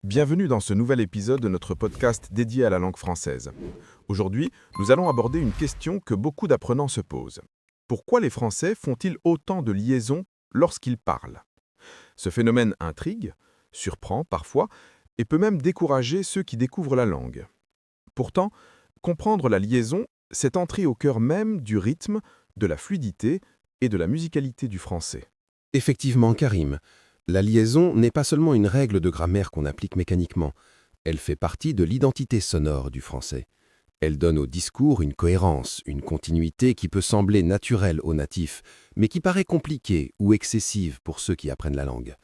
Bienvenue dans ce nouvel épisode de notre podcast dédié à la langue française. Aujourd'hui, nous allons aborder une question que beaucoup d'apprenants se posent. Pourquoi les Français font-ils autant de liaisons lorsqu'ils parlent? Ce phénomène intrigue, surprend parfois, et peut même décourager ceux qui découvrent la langue. Pourtant, comprendre la liaison, c'est entrer au cœur même du rythme, de la fluidité et de la musicalité du français. Effectivement, Karim, la liaison n'est pas seulement une règle de grammaire qu'on applique mécaniquement, elle fait partie de l'identité sonore du français. Elle donne au discours une cohérence, une continuité qui peut sembler naturelle aux natifs, mais qui paraît compliquée ou excessive pour ceux qui apprennent la langue.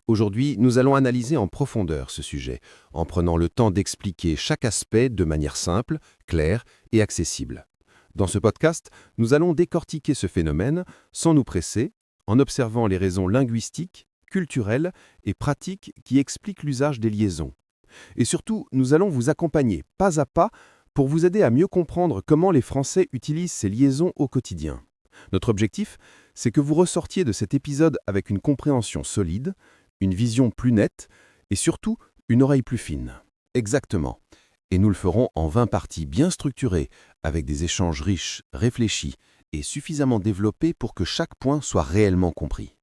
Aujourd'hui, nous allons analyser en profondeur ce sujet, en prenant le temps d'expliquer chaque aspect de manière simple, claire et accessible. Dans ce podcast, nous allons décortiquer ce phénomène sans nous presser, en observant les raisons linguistiques, culturelles et pratiques qui expliquent l'usage des liaisons. Et surtout, nous allons vous accompagner pas à pas pour vous aider à mieux comprendre comment les Français utilisent ces liaisons au quotidien. Notre objectif, c'est que vous ressortiez de cet épisode avec une compréhension solide, une vision plus nette et surtout une oreille plus fine. Exactement. Et nous le ferons en 20 parties bien structurées, avec des échanges riches, réfléchis et suffisamment développés pour que chaque point soit réellement compris.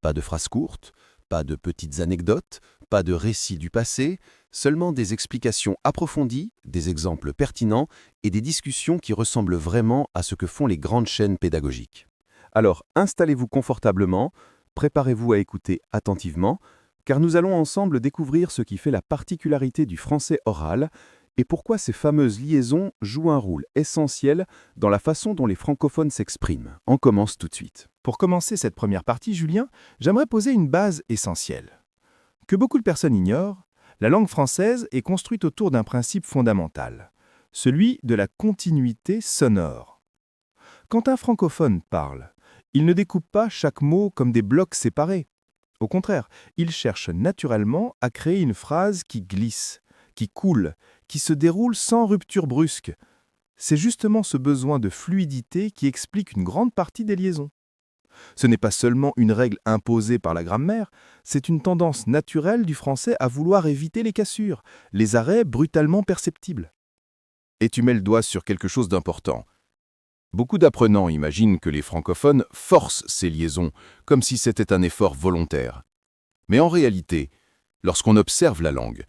Pas de phrases courtes, pas de petites anecdotes, pas de récits du passé, seulement des explications approfondies, des exemples pertinents et des discussions qui ressemblent vraiment à ce que font les grandes chaînes pédagogiques. Alors, installez-vous confortablement, préparez-vous à écouter attentivement, car nous allons ensemble découvrir ce qui fait la particularité du français oral et pourquoi ces fameuses liaisons jouent un rôle essentiel dans la façon dont les francophones s'expriment. On commence tout de suite. Pour commencer cette première partie, Julien, j'aimerais poser une base essentielle. Que beaucoup de personnes ignorent, la langue française est construite autour d'un principe fondamental, celui de la continuité sonore. Quand un francophone parle, il ne découpe pas chaque mot comme des blocs séparés. Au contraire, il cherche naturellement à créer une phrase qui glisse, qui coule, qui se déroule sans rupture brusque. C'est justement ce besoin de fluidité qui explique une grande partie des liaisons. Ce n'est pas seulement une règle imposée par la grammaire, c'est une tendance naturelle du français à vouloir éviter les cassures, les arrêts brutalement perceptibles. Et tu mets le doigt sur quelque chose d'important. Beaucoup d'apprenants imaginent que les francophones forcent ces liaisons, comme si c'était un effort volontaire. Mais en réalité, lorsqu'on observe la langue,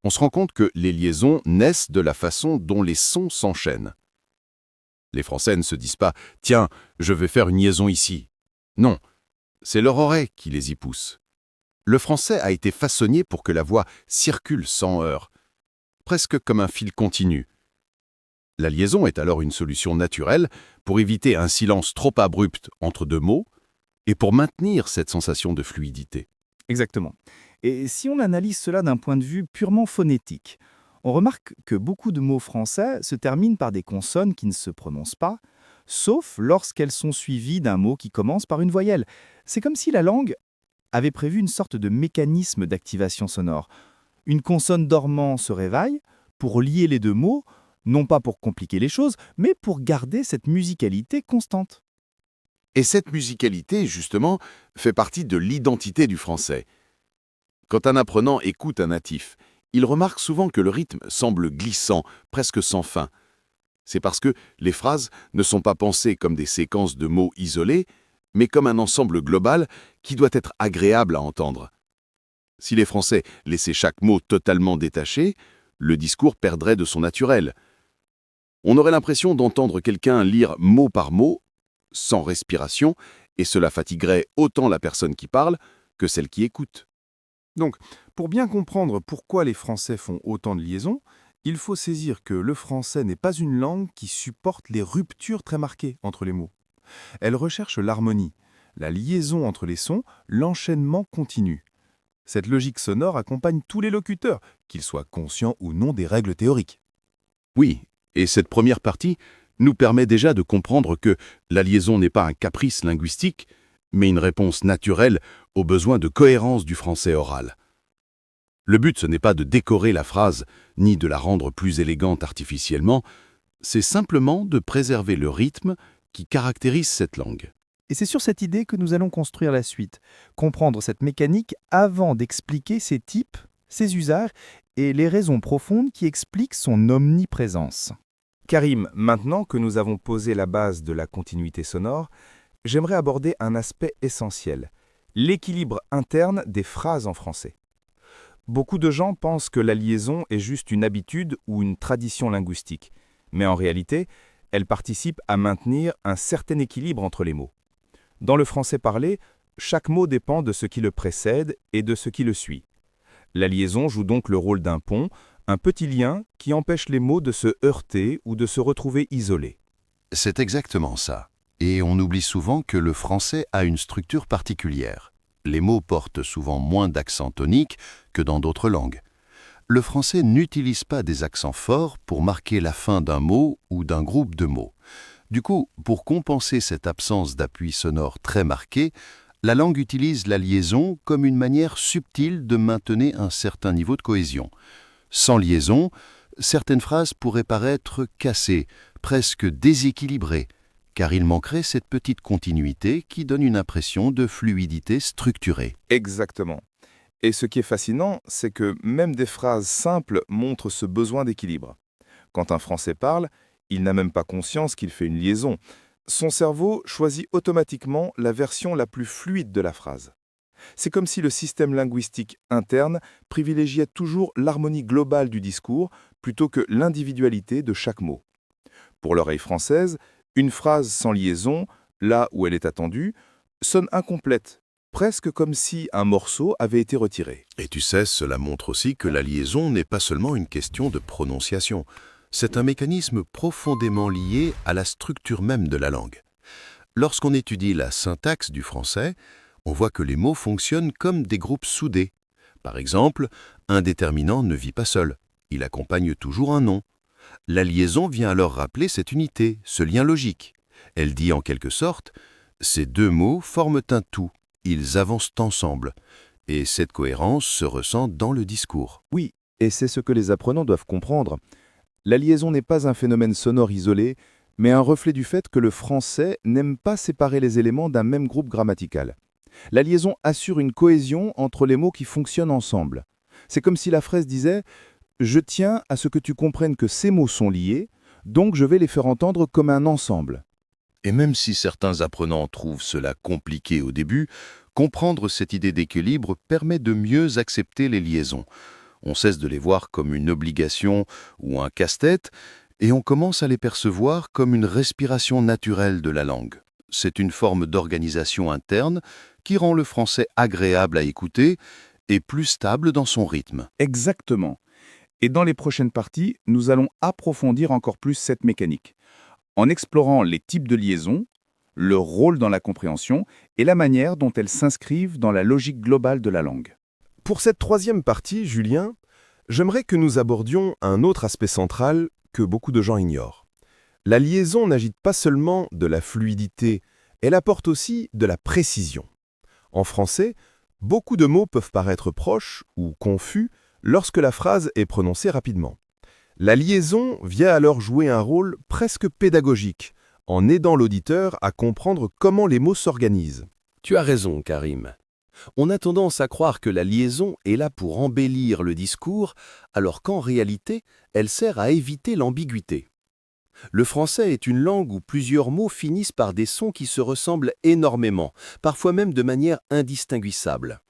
on se rend compte que les liaisons naissent de la façon dont les sons s'enchaînent. Les Français ne se disent pas « Tiens, je vais faire une liaison ici ». Non, c'est leur oreille qui les y pousse. Le français a été façonné pour que la voix circule sans heurts, presque comme un fil continu. La liaison est alors une solution naturelle pour éviter un silence trop abrupt entre deux mots et pour maintenir cette sensation de fluidité. Exactement. Et si on analyse cela d'un point de vue purement phonétique, on remarque que beaucoup de mots français se terminent par des consonnes qui ne se prononcent pas, sauf lorsqu'elles sont suivies d'un mot qui commence par une voyelle. C'est comme si la langue avait prévu une sorte de mécanisme d'activation sonore. Une consonne dormant se réveille pour lier les deux mots, non pas pour compliquer les choses, mais pour garder cette musicalité constante. Et cette musicalité, justement, fait partie de l'identité du français. Quand un apprenant écoute un natif, il remarque souvent que le rythme semble glissant, presque sans fin. C'est parce que les phrases ne sont pas pensées comme des séquences de mots isolés, mais comme un ensemble global qui doit être agréable à entendre. Si les Français laissaient chaque mot totalement détaché, le discours perdrait de son naturel. On aurait l'impression d'entendre quelqu'un lire mot par mot, sans respiration, et cela fatiguerait autant la personne qui parle que celle qui écoute. Donc, pour bien comprendre pourquoi les Français font autant de liaisons, il faut saisir que le français n'est pas une langue qui supporte les ruptures très marquées entre les mots. Elle recherche l'harmonie, la liaison entre les sons, l'enchaînement continu. Cette logique sonore accompagne tous les locuteurs, qu'ils soient conscients ou non des règles théoriques. Oui, et cette première partie nous permet déjà de comprendre que la liaison n'est pas un caprice linguistique, mais une réponse naturelle aux besoins de cohérence du français oral. Le but, ce n'est pas de décorer la phrase, ni de la rendre plus élégante artificiellement, c'est simplement de préserver le rythme qui caractérise cette langue. Et c'est sur cette idée que nous allons construire la suite, comprendre cette mécanique avant d'expliquer ces types, ses usages et les raisons profondes qui expliquent son omniprésence. Karim, maintenant que nous avons posé la base de la continuité sonore, j'aimerais aborder un aspect essentiel, l'équilibre interne des phrases en français. Beaucoup de gens pensent que la liaison est juste une habitude ou une tradition linguistique, mais en réalité, elle participe à maintenir un certain équilibre entre les mots. Dans le français parlé, chaque mot dépend de ce qui le précède et de ce qui le suit. La liaison joue donc le rôle d'un pont, un petit lien qui empêche les mots de se heurter ou de se retrouver isolés. C'est exactement ça. Et on oublie souvent que le français a une structure particulière. Les mots portent souvent moins d'accent tonique que dans d'autres langues. Le français n'utilise pas des accents forts pour marquer la fin d'un mot ou d'un groupe de mots. Du coup, pour compenser cette absence d'appui sonore très marqué, la langue utilise la liaison comme une manière subtile de maintenir un certain niveau de cohésion. Sans liaison, certaines phrases pourraient paraître cassées, presque déséquilibrées, car il manquerait cette petite continuité qui donne une impression de fluidité structurée. Exactement. Et ce qui est fascinant, c'est que même des phrases simples montrent ce besoin d'équilibre. Quand un Français parle, il n'a même pas conscience qu'il fait une liaison. Son cerveau choisit automatiquement la version la plus fluide de la phrase. C'est comme si le système linguistique interne privilégiait toujours l'harmonie globale du discours plutôt que l'individualité de chaque mot. Pour l'oreille française, une phrase sans liaison, là où elle est attendue, sonne incomplète, presque comme si un morceau avait été retiré. Et tu sais, cela montre aussi que la liaison n'est pas seulement une question de prononciation. C'est un mécanisme profondément lié à la structure même de la langue. Lorsqu'on étudie la syntaxe du français, on voit que les mots fonctionnent comme des groupes soudés. Par exemple, un déterminant ne vit pas seul, il accompagne toujours un nom. La liaison vient alors rappeler cette unité, ce lien logique. Elle dit en quelque sorte, ces deux mots forment un tout, ils avancent ensemble. Et cette cohérence se ressent dans le discours. Oui, et c'est ce que les apprenants doivent comprendre. La liaison n'est pas un phénomène sonore isolé, mais un reflet du fait que le français n'aime pas séparer les éléments d'un même groupe grammatical. La liaison assure une cohésion entre les mots qui fonctionnent ensemble. C'est comme si la phrase disait « Je tiens à ce que tu comprennes que ces mots sont liés, donc je vais les faire entendre comme un ensemble. » Et même si certains apprenants trouvent cela compliqué au début, comprendre cette idée d'équilibre permet de mieux accepter les liaisons. On cesse de les voir comme une obligation ou un casse-tête, et on commence à les percevoir comme une respiration naturelle de la langue. C'est une forme d'organisation interne qui rend le français agréable à écouter et plus stable dans son rythme. Exactement. Et dans les prochaines parties, nous allons approfondir encore plus cette mécanique, en explorant les types de liaisons, leur rôle dans la compréhension et la manière dont elles s'inscrivent dans la logique globale de la langue. Pour cette troisième partie, Julien, j'aimerais que nous abordions un autre aspect central que beaucoup de gens ignorent. La liaison n'agite pas seulement de la fluidité, elle apporte aussi de la précision. En français, beaucoup de mots peuvent paraître proches ou confus lorsque la phrase est prononcée rapidement. La liaison vient alors jouer un rôle presque pédagogique, en aidant l'auditeur à comprendre comment les mots s'organisent. Tu as raison, Karim. On a tendance à croire que la liaison est là pour embellir le discours, alors qu'en réalité, elle sert à éviter l'ambiguïté. Le français est une langue où plusieurs mots finissent par des sons qui se ressemblent énormément, parfois même de manière indistinguissable.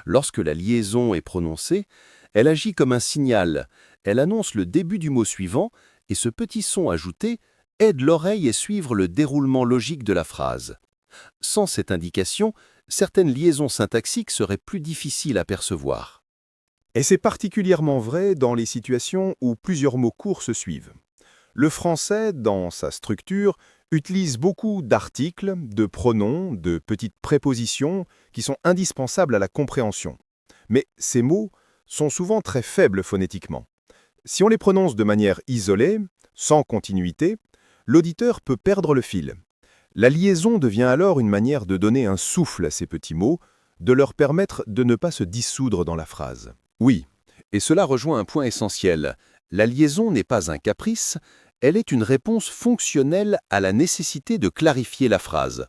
Lorsque la liaison est prononcée, elle agit comme un signal, elle annonce le début du mot suivant, et ce petit son ajouté aide l'oreille à suivre le déroulement logique de la phrase. Sans cette indication, certaines liaisons syntaxiques seraient plus difficiles à percevoir. Et c'est particulièrement vrai dans les situations où plusieurs mots courts se suivent. Le français, dans sa structure, utilise beaucoup d'articles, de pronoms, de petites prépositions qui sont indispensables à la compréhension. Mais ces mots sont souvent très faibles phonétiquement. Si on les prononce de manière isolée, sans continuité, l'auditeur peut perdre le fil. La liaison devient alors une manière de donner un souffle à ces petits mots, de leur permettre de ne pas se dissoudre dans la phrase. Oui, et cela rejoint un point essentiel. La liaison n'est pas un caprice, elle est une réponse fonctionnelle à la nécessité de clarifier la phrase.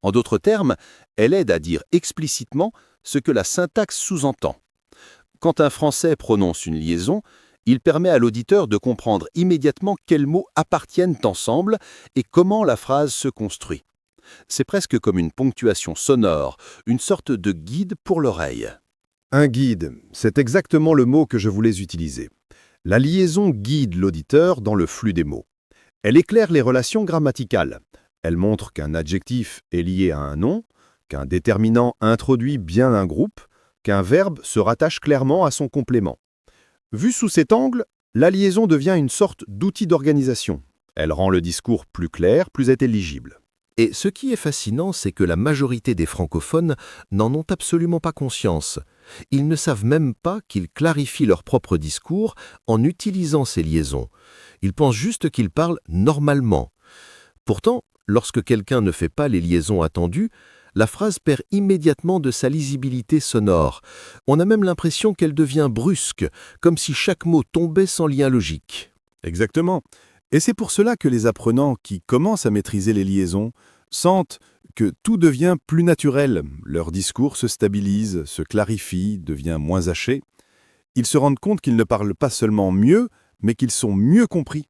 En d'autres termes, elle aide à dire explicitement ce que la syntaxe sous-entend. Quand un Français prononce une liaison, il permet à l'auditeur de comprendre immédiatement quels mots appartiennent ensemble et comment la phrase se construit. C'est presque comme une ponctuation sonore, une sorte de guide pour l'oreille. Un guide, c'est exactement le mot que je voulais utiliser. La liaison guide l'auditeur dans le flux des mots. Elle éclaire les relations grammaticales. Elle montre qu'un adjectif est lié à un nom, qu'un déterminant introduit bien un groupe, qu'un verbe se rattache clairement à son complément. Vue sous cet angle, la liaison devient une sorte d'outil d'organisation. Elle rend le discours plus clair, plus intelligible. Et ce qui est fascinant, c'est que la majorité des francophones n'en ont absolument pas conscience. Ils ne savent même pas qu'ils clarifient leur propre discours en utilisant ces liaisons. Ils pensent juste qu'ils parlent normalement. Pourtant, lorsque quelqu'un ne fait pas les liaisons attendues, la phrase perd immédiatement de sa lisibilité sonore. On a même l'impression qu'elle devient brusque, comme si chaque mot tombait sans lien logique. Exactement. Et c'est pour cela que les apprenants qui commencent à maîtriser les liaisons sentent que tout devient plus naturel. Leur discours se stabilise, se clarifie, devient moins haché. Ils se rendent compte qu'ils ne parlent pas seulement mieux, mais qu'ils sont mieux compris.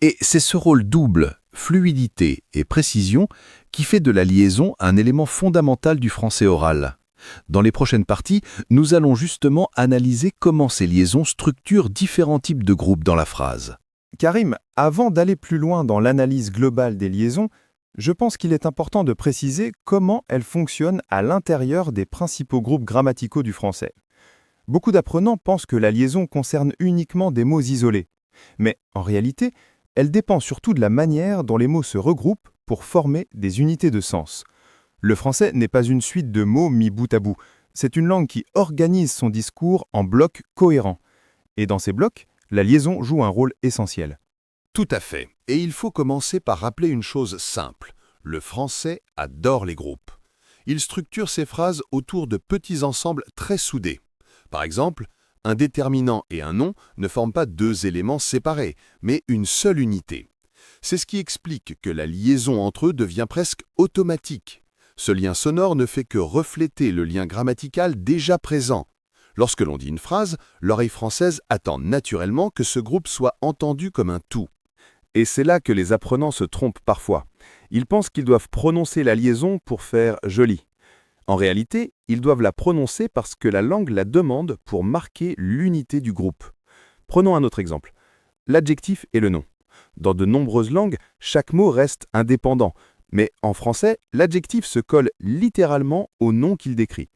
Et c'est ce rôle double, fluidité et précision, qui fait de la liaison un élément fondamental du français oral. Dans les prochaines parties, nous allons justement analyser comment ces liaisons structurent différents types de groupes dans la phrase. Karim, avant d'aller plus loin dans l'analyse globale des liaisons, je pense qu'il est important de préciser comment elles fonctionnent à l'intérieur des principaux groupes grammaticaux du français. Beaucoup d'apprenants pensent que la liaison concerne uniquement des mots isolés. Mais en réalité, elle dépend surtout de la manière dont les mots se regroupent pour former des unités de sens. Le français n'est pas une suite de mots mis bout à bout. C'est une langue qui organise son discours en blocs cohérents. Et dans ces blocs, la liaison joue un rôle essentiel. Tout à fait. Et il faut commencer par rappeler une chose simple. Le français adore les groupes. Il structure ses phrases autour de petits ensembles très soudés. Par exemple, un déterminant et un nom ne forment pas deux éléments séparés, mais une seule unité. C'est ce qui explique que la liaison entre eux devient presque automatique. Ce lien sonore ne fait que refléter le lien grammatical déjà présent. Lorsque l'on dit une phrase, l'oreille française attend naturellement que ce groupe soit entendu comme un tout. Et c'est là que les apprenants se trompent parfois. Ils pensent qu'ils doivent prononcer la liaison pour faire joli. En réalité, ils doivent la prononcer parce que la langue la demande pour marquer l'unité du groupe. Prenons un autre exemple. L'adjectif et le nom. Dans de nombreuses langues, chaque mot reste indépendant. Mais en français, l'adjectif se colle littéralement au nom qu'il décrit.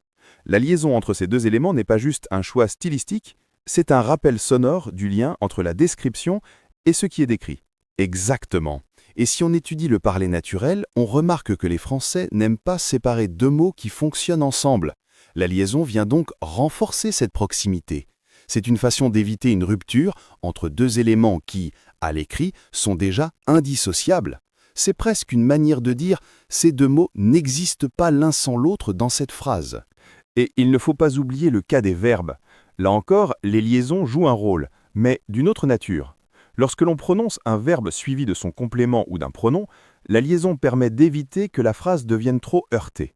La liaison entre ces deux éléments n'est pas juste un choix stylistique, c'est un rappel sonore du lien entre la description et ce qui est décrit. Exactement. Et si on étudie le parler naturel, on remarque que les Français n'aiment pas séparer deux mots qui fonctionnent ensemble. La liaison vient donc renforcer cette proximité. C'est une façon d'éviter une rupture entre deux éléments qui, à l'écrit, sont déjà indissociables. C'est presque une manière de dire « ces deux mots n'existent pas l'un sans l'autre dans cette phrase ». Et il ne faut pas oublier le cas des verbes. Là encore, les liaisons jouent un rôle, mais d'une autre nature. Lorsque l'on prononce un verbe suivi de son complément ou d'un pronom, la liaison permet d'éviter que la phrase devienne trop heurtée.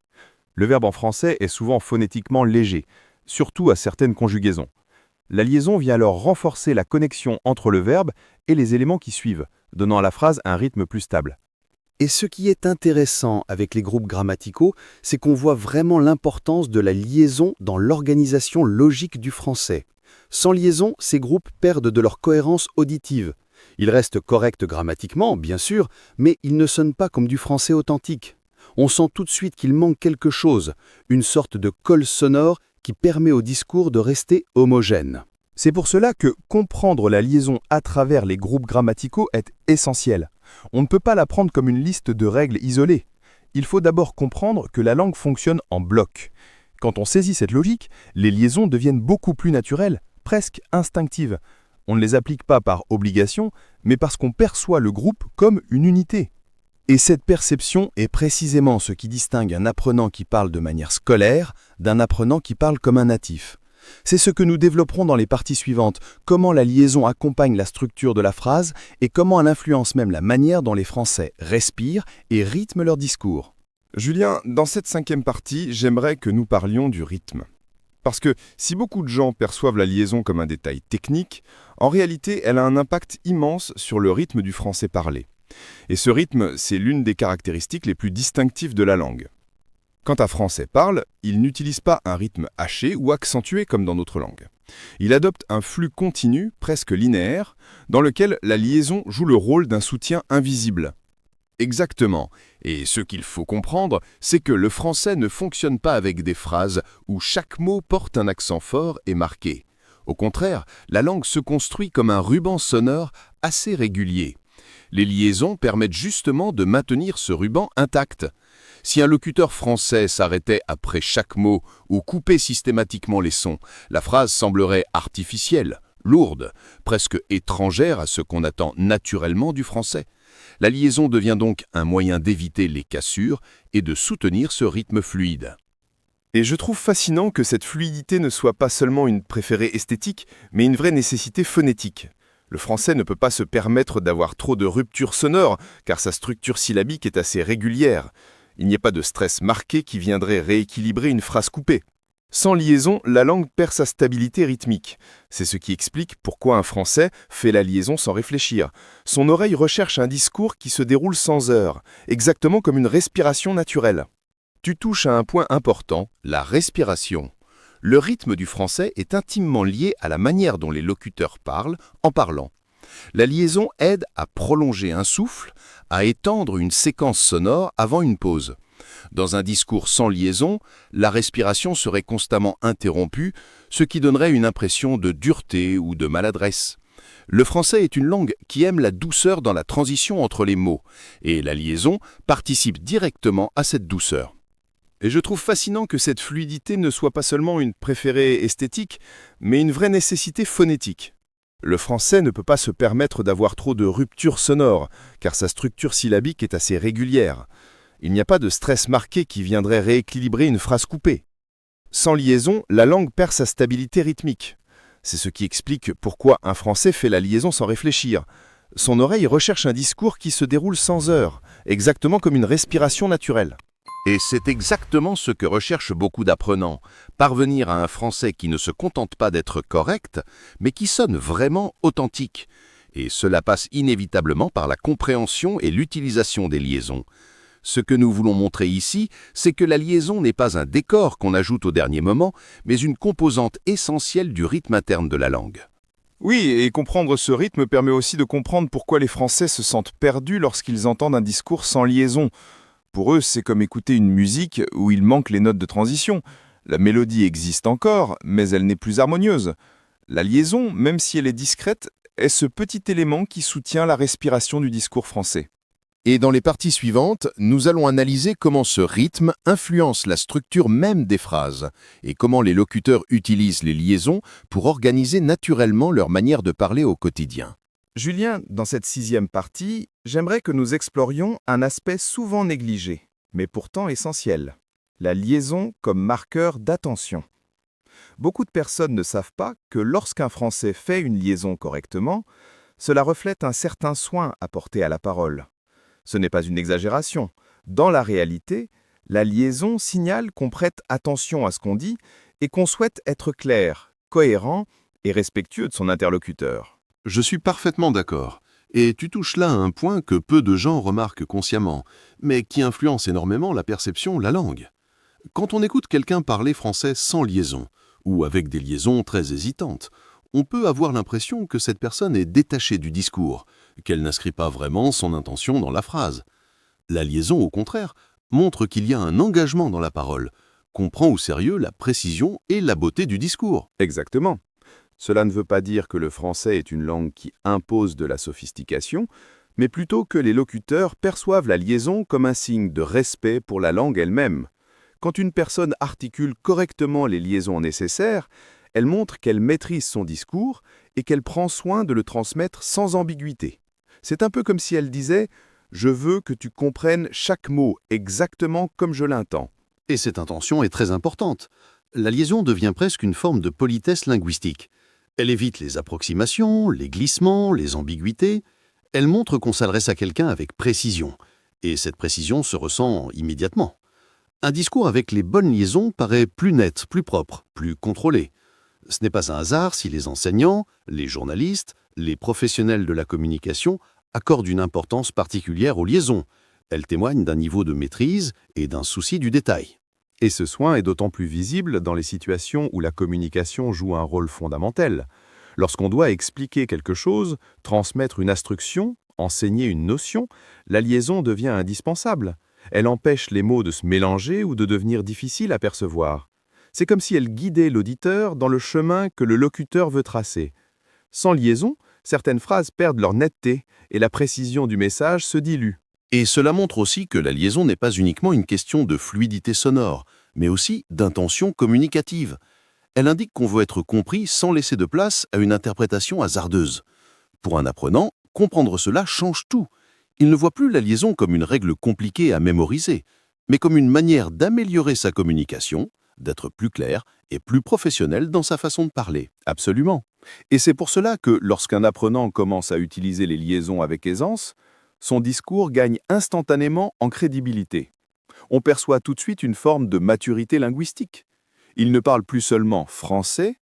Le verbe en français est souvent phonétiquement léger, surtout à certaines conjugaisons. La liaison vient alors renforcer la connexion entre le verbe et les éléments qui suivent, donnant à la phrase un rythme plus stable. Et ce qui est intéressant avec les groupes grammaticaux, c'est qu'on voit vraiment l'importance de la liaison dans l'organisation logique du français. Sans liaison, ces groupes perdent de leur cohérence auditive. Ils restent corrects grammatiquement, bien sûr, mais ils ne sonnent pas comme du français authentique. On sent tout de suite qu'il manque quelque chose, une sorte de colle sonore qui permet au discours de rester homogène. C'est pour cela que comprendre la liaison à travers les groupes grammaticaux est essentiel. On ne peut pas la prendre comme une liste de règles isolées. Il faut d'abord comprendre que la langue fonctionne en blocs. Quand on saisit cette logique, les liaisons deviennent beaucoup plus naturelles, presque instinctives. On ne les applique pas par obligation, mais parce qu'on perçoit le groupe comme une unité. Et cette perception est précisément ce qui distingue un apprenant qui parle de manière scolaire d'un apprenant qui parle comme un natif. C'est ce que nous développerons dans les parties suivantes, comment la liaison accompagne la structure de la phrase et comment elle influence même la manière dont les Français respirent et rythment leur discours. Julien, dans cette 5e partie, j'aimerais que nous parlions du rythme. Parce que si beaucoup de gens perçoivent la liaison comme un détail technique, en réalité, elle a un impact immense sur le rythme du français parlé. Et ce rythme, c'est l'une des caractéristiques les plus distinctives de la langue. Quand un Français parle, il n'utilise pas un rythme haché ou accentué comme dans notre langue. Il adopte un flux continu, presque linéaire, dans lequel la liaison joue le rôle d'un soutien invisible. Exactement. Et ce qu'il faut comprendre, c'est que le français ne fonctionne pas avec des phrases où chaque mot porte un accent fort et marqué. Au contraire, la langue se construit comme un ruban sonore assez régulier. Les liaisons permettent justement de maintenir ce ruban intact. Si un locuteur français s'arrêtait après chaque mot ou coupait systématiquement les sons, la phrase semblerait artificielle, lourde, presque étrangère à ce qu'on attend naturellement du français. La liaison devient donc un moyen d'éviter les cassures et de soutenir ce rythme fluide. Et je trouve fascinant que cette fluidité ne soit pas seulement une préférée esthétique, mais une vraie nécessité phonétique. Le français ne peut pas se permettre d'avoir trop de ruptures sonores, car sa structure syllabique est assez régulière. Il n'y a pas de stress marqué qui viendrait rééquilibrer une phrase coupée. Sans liaison, la langue perd sa stabilité rythmique. C'est ce qui explique pourquoi un Français fait la liaison sans réfléchir. Son oreille recherche un discours qui se déroule sans heurts, exactement comme une respiration naturelle. Tu touches à un point important, la respiration. Le rythme du français est intimement lié à la manière dont les locuteurs parlent en parlant. La liaison aide à prolonger un souffle, à étendre une séquence sonore avant une pause. Dans un discours sans liaison, la respiration serait constamment interrompue, ce qui donnerait une impression de dureté ou de maladresse. Le français est une langue qui aime la douceur dans la transition entre les mots, et la liaison participe directement à cette douceur. Et je trouve fascinant que cette fluidité ne soit pas seulement une préférée esthétique, mais une vraie nécessité phonétique. Le français ne peut pas se permettre d'avoir trop de ruptures sonores, car sa structure syllabique est assez régulière. Il n'y a pas de stress marqué qui viendrait rééquilibrer une phrase coupée. Sans liaison, la langue perd sa stabilité rythmique. C'est ce qui explique pourquoi un Français fait la liaison sans réfléchir. Son oreille recherche un discours qui se déroule sans heurts, exactement comme une respiration naturelle. Et c'est exactement ce que recherchent beaucoup d'apprenants, parvenir à un français qui ne se contente pas d'être correct, mais qui sonne vraiment authentique. Et cela passe inévitablement par la compréhension et l'utilisation des liaisons. Ce que nous voulons montrer ici, c'est que la liaison n'est pas un décor qu'on ajoute au dernier moment, mais une composante essentielle du rythme interne de la langue. Oui, et comprendre ce rythme permet aussi de comprendre pourquoi les Français se sentent perdus lorsqu'ils entendent un discours sans liaison. Pour eux, c'est comme écouter une musique où il manque les notes de transition. La mélodie existe encore, mais elle n'est plus harmonieuse. La liaison, même si elle est discrète, est ce petit élément qui soutient la respiration du discours français. Et dans les parties suivantes, nous allons analyser comment ce rythme influence la structure même des phrases et comment les locuteurs utilisent les liaisons pour organiser naturellement leur manière de parler au quotidien. Julien, dans cette 6e partie, j'aimerais que nous explorions un aspect souvent négligé, mais pourtant essentiel, la liaison comme marqueur d'attention. Beaucoup de personnes ne savent pas que lorsqu'un Français fait une liaison correctement, cela reflète un certain soin apporté à la parole. Ce n'est pas une exagération. Dans la réalité, la liaison signale qu'on prête attention à ce qu'on dit et qu'on souhaite être clair, cohérent et respectueux de son interlocuteur. Je suis parfaitement d'accord. Et tu touches là à un point que peu de gens remarquent consciemment, mais qui influence énormément la perception, la langue. Quand on écoute quelqu'un parler français sans liaison, ou avec des liaisons très hésitantes, on peut avoir l'impression que cette personne est détachée du discours, qu'elle n'inscrit pas vraiment son intention dans la phrase. La liaison, au contraire, montre qu'il y a un engagement dans la parole, qu'on prend au sérieux la précision et la beauté du discours. Exactement. Cela ne veut pas dire que le français est une langue qui impose de la sophistication, mais plutôt que les locuteurs perçoivent la liaison comme un signe de respect pour la langue elle-même. Quand une personne articule correctement les liaisons nécessaires, elle montre qu'elle maîtrise son discours et qu'elle prend soin de le transmettre sans ambiguïté. C'est un peu comme si elle disait « Je veux que tu comprennes chaque mot exactement comme je l'entends ». Et cette intention est très importante. La liaison devient presque une forme de politesse linguistique. Elle évite les approximations, les glissements, les ambiguïtés. Elle montre qu'on s'adresse à quelqu'un avec précision. Et cette précision se ressent immédiatement. Un discours avec les bonnes liaisons paraît plus net, plus propre, plus contrôlé. Ce n'est pas un hasard si les enseignants, les journalistes, les professionnels de la communication accordent une importance particulière aux liaisons. Elles témoignent d'un niveau de maîtrise et d'un souci du détail. Et ce soin est d'autant plus visible dans les situations où la communication joue un rôle fondamental. Lorsqu'on doit expliquer quelque chose, transmettre une instruction, enseigner une notion, la liaison devient indispensable. Elle empêche les mots de se mélanger ou de devenir difficiles à percevoir. C'est comme si elle guidait l'auditeur dans le chemin que le locuteur veut tracer. Sans liaison, certaines phrases perdent leur netteté et la précision du message se dilue. Et cela montre aussi que la liaison n'est pas uniquement une question de fluidité sonore, mais aussi d'intention communicative. Elle indique qu'on veut être compris sans laisser de place à une interprétation hasardeuse. Pour un apprenant, comprendre cela change tout. Il ne voit plus la liaison comme une règle compliquée à mémoriser, mais comme une manière d'améliorer sa communication, d'être plus clair et plus professionnel dans sa façon de parler. Absolument. Et c'est pour cela que, lorsqu'un apprenant commence à utiliser les liaisons avec aisance, son discours gagne instantanément en crédibilité. On perçoit tout de suite une forme de maturité linguistique. Il ne parle plus seulement français,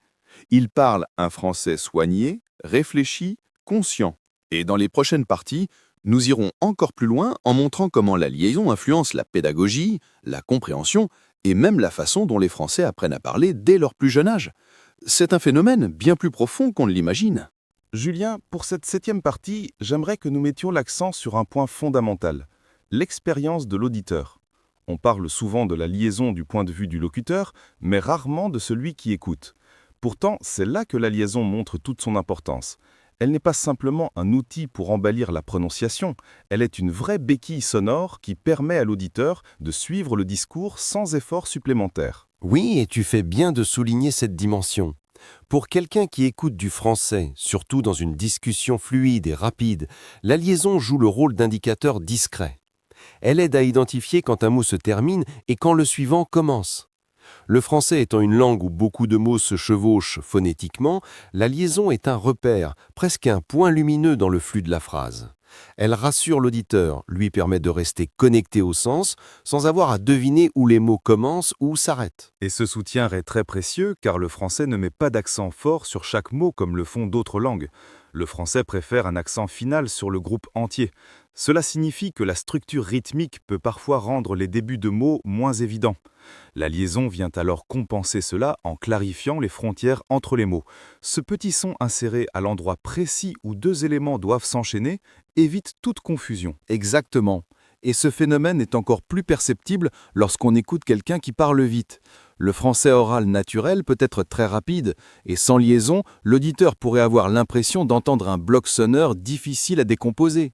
il parle un français soigné, réfléchi, conscient. Et dans les prochaines parties, nous irons encore plus loin en montrant comment la liaison influence la pédagogie, la compréhension et même la façon dont les Français apprennent à parler dès leur plus jeune âge. C'est un phénomène bien plus profond qu'on ne l'imagine. Julien, pour cette 7e partie, j'aimerais que nous mettions l'accent sur un point fondamental, l'expérience de l'auditeur. On parle souvent de la liaison du point de vue du locuteur, mais rarement de celui qui écoute. Pourtant, c'est là que la liaison montre toute son importance. Elle n'est pas simplement un outil pour embellir la prononciation, elle est une vraie béquille sonore qui permet à l'auditeur de suivre le discours sans effort supplémentaire. Oui, et tu fais bien de souligner cette dimension. Pour quelqu'un qui écoute du français, surtout dans une discussion fluide et rapide, la liaison joue le rôle d'indicateur discret. Elle aide à identifier quand un mot se termine et quand le suivant commence. Le français étant une langue où beaucoup de mots se chevauchent phonétiquement, la liaison est un repère, presque un point lumineux dans le flux de la phrase. Elle rassure l'auditeur, lui permet de rester connecté au sens, sans avoir à deviner où les mots commencent ou s'arrêtent. Et ce soutien est très précieux car le français ne met pas d'accent fort sur chaque mot comme le font d'autres langues. Le français préfère un accent final sur le groupe entier. Cela signifie que la structure rythmique peut parfois rendre les débuts de mots moins évidents. La liaison vient alors compenser cela en clarifiant les frontières entre les mots. Ce petit son inséré à l'endroit précis où deux éléments doivent s'enchaîner évite toute confusion. Exactement. Et ce phénomène est encore plus perceptible lorsqu'on écoute quelqu'un qui parle vite. Le français oral naturel peut être très rapide, et sans liaison, l'auditeur pourrait avoir l'impression d'entendre un bloc sonore difficile à décomposer.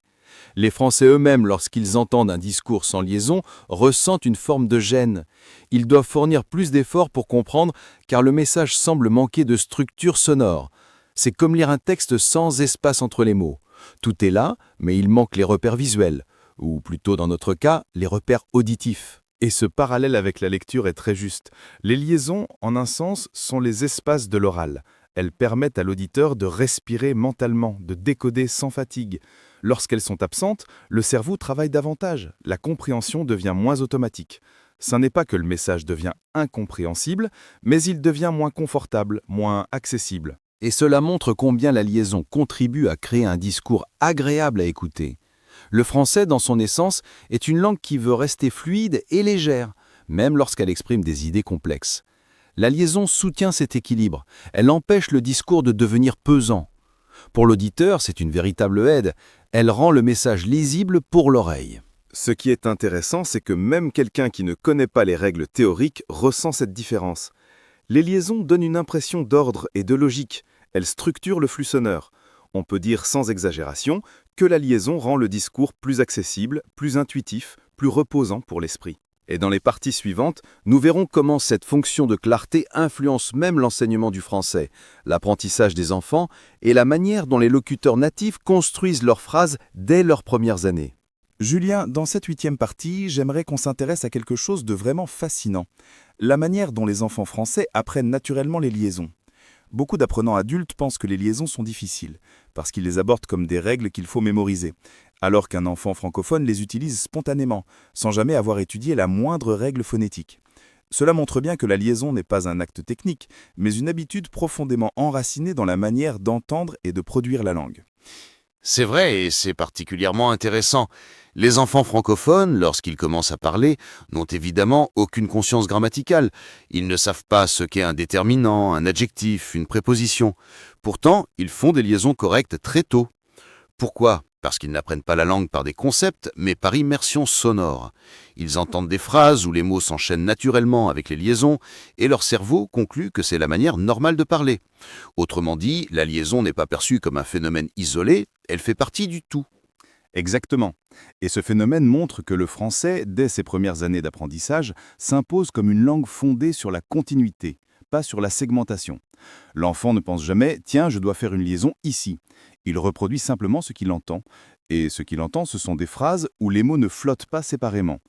Les Français eux-mêmes, lorsqu'ils entendent un discours sans liaison, ressentent une forme de gêne. Ils doivent fournir plus d'efforts pour comprendre, car le message semble manquer de structure sonore. C'est comme lire un texte sans espace entre les mots. Tout est là, mais il manque les repères visuels, ou plutôt dans notre cas, les repères auditifs. Et ce parallèle avec la lecture est très juste. Les liaisons, en un sens, sont les espaces de l'oral. Elles permettent à l'auditeur de respirer mentalement, de décoder sans fatigue. Lorsqu'elles sont absentes, le cerveau travaille davantage, la compréhension devient moins automatique. Ce n'est pas que le message devient incompréhensible, mais il devient moins confortable, moins accessible. Et cela montre combien la liaison contribue à créer un discours agréable à écouter. Le français, dans son essence, est une langue qui veut rester fluide et légère, même lorsqu'elle exprime des idées complexes. La liaison soutient cet équilibre, elle empêche le discours de devenir pesant. Pour l'auditeur, c'est une véritable aide, elle rend le message lisible pour l'oreille. Ce qui est intéressant, c'est que même quelqu'un qui ne connaît pas les règles théoriques ressent cette différence. Les liaisons donnent une impression d'ordre et de logique, elles structurent le flux sonore. On peut dire sans exagération que la liaison rend le discours plus accessible, plus intuitif, plus reposant pour l'esprit. Et dans les parties suivantes, nous verrons comment cette fonction de clarté influence même l'enseignement du français, l'apprentissage des enfants et la manière dont les locuteurs natifs construisent leurs phrases dès leurs premières années. Julien, dans cette 8e partie, j'aimerais qu'on s'intéresse à quelque chose de vraiment fascinant. La manière dont les enfants français apprennent naturellement les liaisons. Beaucoup d'apprenants adultes pensent que les liaisons sont difficiles, parce qu'ils les abordent comme des règles qu'il faut mémoriser. alors qu'un enfant francophone les utilise spontanément, sans jamais avoir étudié la moindre règle phonétique. Cela montre bien que la liaison n'est pas un acte technique, mais une habitude profondément enracinée dans la manière d'entendre et de produire la langue. C'est vrai, et c'est particulièrement intéressant. Les enfants francophones, lorsqu'ils commencent à parler, n'ont évidemment aucune conscience grammaticale. Ils ne savent pas ce qu'est un déterminant, un adjectif, une préposition. Pourtant, ils font des liaisons correctes très tôt. Pourquoi ? Parce qu'ils n'apprennent pas la langue par des concepts, mais par immersion sonore. Ils entendent des phrases où les mots s'enchaînent naturellement avec les liaisons, et leur cerveau conclut que c'est la manière normale de parler. Autrement dit, la liaison n'est pas perçue comme un phénomène isolé, elle fait partie du tout. Exactement. Et ce phénomène montre que le français, dès ses premières années d'apprentissage, s'impose comme une langue fondée sur la continuité, pas sur la segmentation. L'enfant ne pense jamais « tiens, je dois faire une liaison ici ». Il reproduit simplement ce qu'il entend. Et ce qu'il entend, ce sont des phrases où les mots ne flottent pas séparément.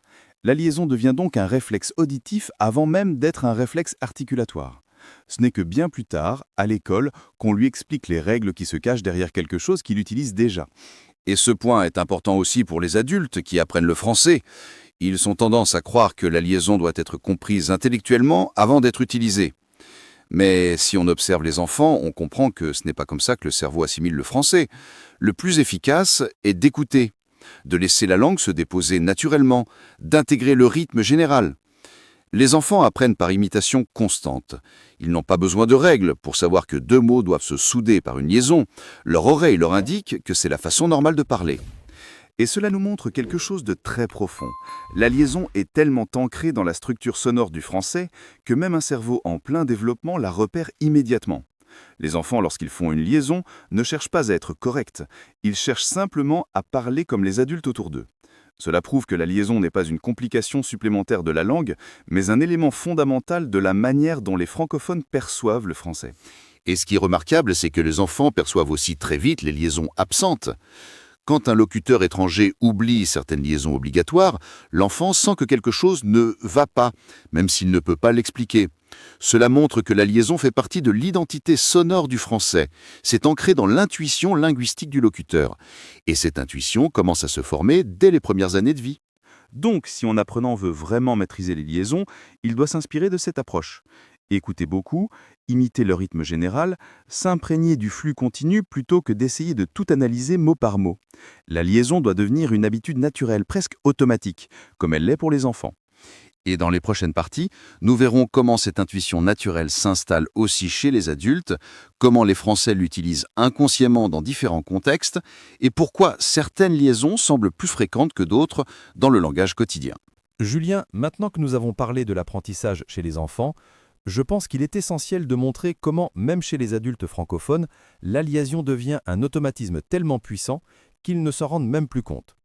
La liaison devient donc un réflexe auditif avant même d'être un réflexe articulatoire. Ce n'est que bien plus tard, à l'école, qu'on lui explique les règles qui se cachent derrière quelque chose qu'il utilise déjà. Et ce point est important aussi pour les adultes qui apprennent le français. Ils ont tendance à croire que la liaison doit être comprise intellectuellement avant d'être utilisée. Mais si on observe les enfants, on comprend que ce n'est pas comme ça que le cerveau assimile le français. Le plus efficace est d'écouter, de laisser la langue se déposer naturellement, d'intégrer le rythme général. Les enfants apprennent par imitation constante. Ils n'ont pas besoin de règles pour savoir que deux mots doivent se souder par une liaison. Leur oreille leur indique que c'est la façon normale de parler. Et cela nous montre quelque chose de très profond. La liaison est tellement ancrée dans la structure sonore du français que même un cerveau en plein développement la repère immédiatement. Les enfants, lorsqu'ils font une liaison, ne cherchent pas à être corrects. Ils cherchent simplement à parler comme les adultes autour d'eux. Cela prouve que la liaison n'est pas une complication supplémentaire de la langue, mais un élément fondamental de la manière dont les francophones perçoivent le français. Et ce qui est remarquable, c'est que les enfants perçoivent aussi très vite les liaisons absentes. Quand un locuteur étranger oublie certaines liaisons obligatoires, l'enfant sent que quelque chose ne va pas, même s'il ne peut pas l'expliquer. Cela montre que la liaison fait partie de l'identité sonore du français. C'est ancré dans l'intuition linguistique du locuteur. Et cette intuition commence à se former dès les premières années de vie. Donc, si un apprenant veut vraiment maîtriser les liaisons, il doit s'inspirer de cette approche. Écouter beaucoup, imiter le rythme général, s'imprégner du flux continu plutôt que d'essayer de tout analyser mot par mot. La liaison doit devenir une habitude naturelle, presque automatique, comme elle l'est pour les enfants. Et dans les prochaines parties, nous verrons comment cette intuition naturelle s'installe aussi chez les adultes, comment les Français l'utilisent inconsciemment dans différents contextes, et pourquoi certaines liaisons semblent plus fréquentes que d'autres dans le langage quotidien. Julien, maintenant que nous avons parlé de l'apprentissage chez les enfants, je pense qu'il est essentiel de montrer comment, même chez les adultes francophones, la liaison devient un automatisme tellement puissant qu'ils ne s'en rendent même plus compte.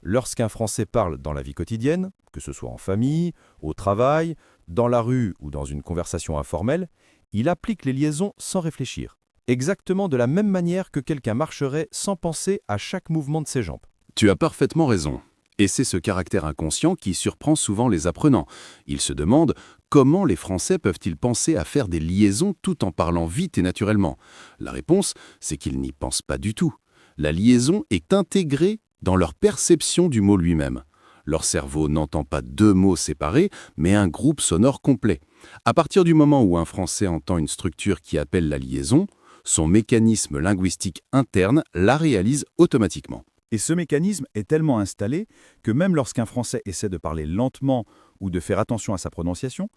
Lorsqu'un Français parle dans la vie quotidienne, que ce soit en famille, au travail, dans la rue ou dans une conversation informelle, il applique les liaisons sans réfléchir, exactement de la même manière que quelqu'un marcherait sans penser à chaque mouvement de ses jambes. Tu as parfaitement raison. Et c'est ce caractère inconscient qui surprend souvent les apprenants. Ils se demandent comment les Français peuvent-ils penser à faire des liaisons tout en parlant vite et naturellement. La réponse, c'est qu'ils n'y pensent pas du tout. La liaison est intégrée dans leur perception du mot lui-même. Leur cerveau n'entend pas deux mots séparés, mais un groupe sonore complet. À partir du moment où un Français entend une structure qui appelle la liaison, son mécanisme linguistique interne la réalise automatiquement. Et ce mécanisme est tellement installé que même lorsqu'un Français essaie de parler lentement ou de faire attention à sa prononciation,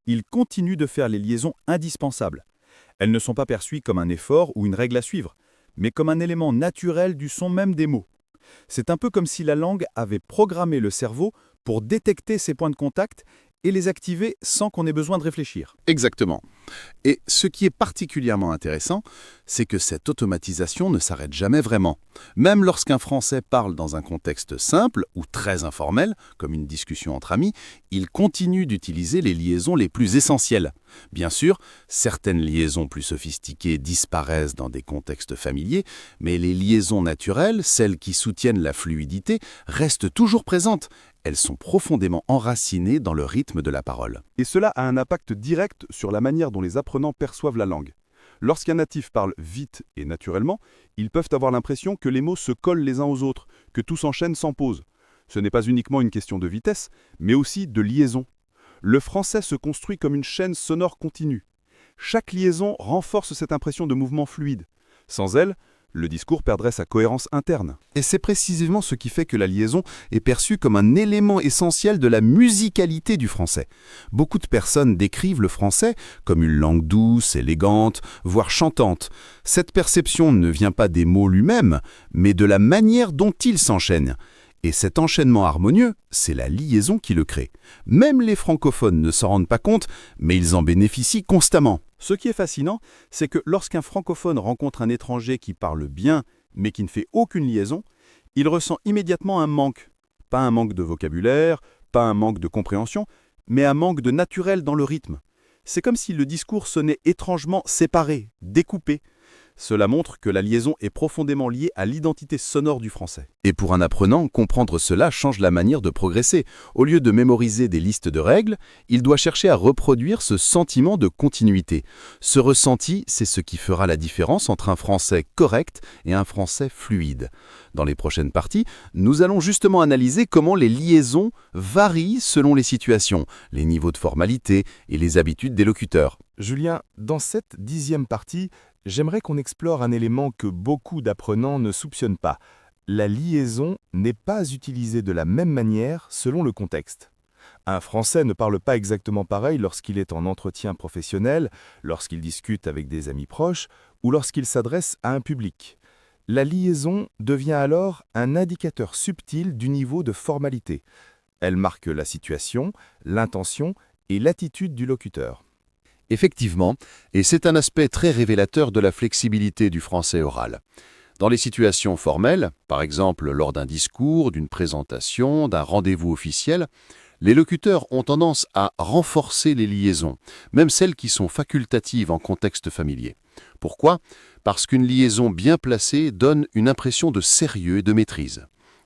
il continue de faire les liaisons indispensables. Elles ne sont pas perçues comme un effort ou une règle à suivre, mais comme un élément naturel du son même des mots. C'est un peu comme si la langue avait programmé le cerveau pour détecter ces points de contact et les activer sans qu'on ait besoin de réfléchir. Exactement. Et ce qui est particulièrement intéressant, c'est que cette automatisation ne s'arrête jamais vraiment. Même lorsqu'un Français parle dans un contexte simple ou très informel, comme une discussion entre amis, il continue d'utiliser les liaisons les plus essentielles. Bien sûr, certaines liaisons plus sophistiquées disparaissent dans des contextes familiers, mais les liaisons naturelles, celles qui soutiennent la fluidité, restent toujours présentes. Elles sont profondément enracinées dans le rythme de la parole. Et cela a un impact direct sur la manière dont les apprenants perçoivent la langue. Lorsqu'un natif parle vite et naturellement, ils peuvent avoir l'impression que les mots se collent les uns aux autres, que tout s'enchaîne sans pause. Ce n'est pas uniquement une question de vitesse, mais aussi de liaison. Le français se construit comme une chaîne sonore continue. Chaque liaison renforce cette impression de mouvement fluide. Sans elle, le discours perdrait sa cohérence interne. Et c'est précisément ce qui fait que la liaison est perçue comme un élément essentiel de la musicalité du français. Beaucoup de personnes décrivent le français comme une langue douce, élégante, voire chantante. Cette perception ne vient pas des mots lui-même, mais de la manière dont ils s'enchaînent. Et cet enchaînement harmonieux, c'est la liaison qui le crée. Même les francophones ne s'en rendent pas compte, mais ils en bénéficient constamment. Ce qui est fascinant, c'est que lorsqu'un francophone rencontre un étranger qui parle bien, mais qui ne fait aucune liaison, il ressent immédiatement un manque. Pas un manque de vocabulaire, pas un manque de compréhension, mais un manque de naturel dans le rythme. C'est comme si le discours sonnait étrangement séparé, découpé. Cela montre que la liaison est profondément liée à l'identité sonore du français. Et pour un apprenant, comprendre cela change la manière de progresser. Au lieu de mémoriser des listes de règles, il doit chercher à reproduire ce sentiment de continuité. Ce ressenti, c'est ce qui fera la différence entre un français correct et un français fluide. Dans les prochaines parties, nous allons justement analyser comment les liaisons varient selon les situations, les niveaux de formalité et les habitudes des locuteurs. Julien, dans cette 10e partie, j'aimerais qu'on explore un élément que beaucoup d'apprenants ne soupçonnent pas. La liaison n'est pas utilisée de la même manière selon le contexte. Un Français ne parle pas exactement pareil lorsqu'il est en entretien professionnel, lorsqu'il discute avec des amis proches ou lorsqu'il s'adresse à un public. La liaison devient alors un indicateur subtil du niveau de formalité. Elle marque la situation, l'intention et l'attitude du locuteur. Effectivement, et c'est un aspect très révélateur de la flexibilité du français oral. Dans les situations formelles, par exemple lors d'un discours, d'une présentation, d'un rendez-vous officiel, les locuteurs ont tendance à renforcer les liaisons, même celles qui sont facultatives en contexte familier. Pourquoi ? Parce qu'une liaison bien placée donne une impression de sérieux et de maîtrise.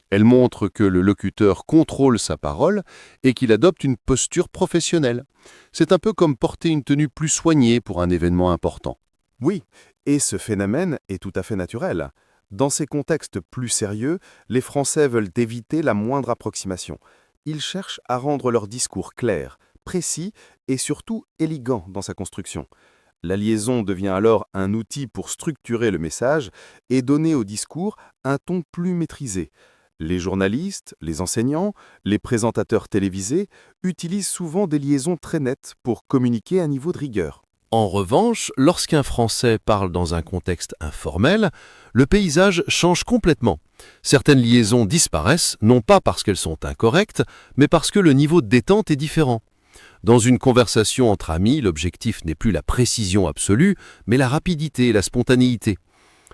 Elle montre que le locuteur contrôle sa parole et qu'il adopte une posture professionnelle. C'est un peu comme porter une tenue plus soignée pour un événement important. Oui, et ce phénomène est tout à fait naturel. Dans ces contextes plus sérieux, les Français veulent éviter la moindre approximation. Ils cherchent à rendre leur discours clair, précis et surtout élégant dans sa construction. La liaison devient alors un outil pour structurer le message et donner au discours un ton plus maîtrisé. Les journalistes, les enseignants, les présentateurs télévisés utilisent souvent des liaisons très nettes pour communiquer à niveau de rigueur. En revanche, lorsqu'un Français parle dans un contexte informel, le paysage change complètement. Certaines liaisons disparaissent, non pas parce qu'elles sont incorrectes, mais parce que le niveau de détente est différent. Dans une conversation entre amis, l'objectif n'est plus la précision absolue, mais la rapidité et la spontanéité.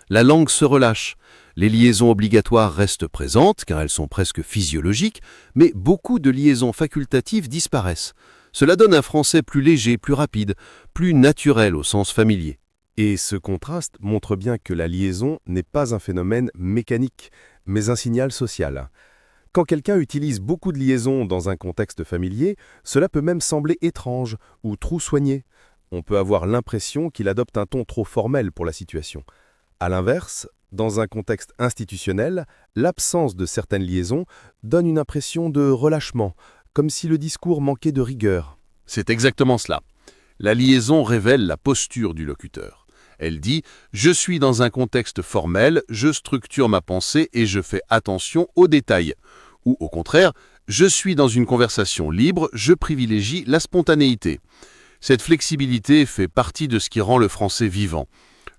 La langue se relâche. Les liaisons obligatoires restent présentes, car elles sont presque physiologiques, mais beaucoup de liaisons facultatives disparaissent. Cela donne un français plus léger, plus rapide, plus naturel au sens familier. Et ce contraste montre bien que la liaison n'est pas un phénomène mécanique, mais un signal social. Quand quelqu'un utilise beaucoup de liaisons dans un contexte familier, cela peut même sembler étrange ou trop soigné. On peut avoir l'impression qu'il adopte un ton trop formel pour la situation. À l'inverse, dans un contexte institutionnel, l'absence de certaines liaisons donne une impression de relâchement, comme si le discours manquait de rigueur. C'est exactement cela. La liaison révèle la posture du locuteur. Elle dit « Je suis dans un contexte formel, je structure ma pensée et je fais attention aux détails ». Ou au contraire, « Je suis dans une conversation libre, je privilégie la spontanéité ». Cette flexibilité fait partie de ce qui rend le français vivant.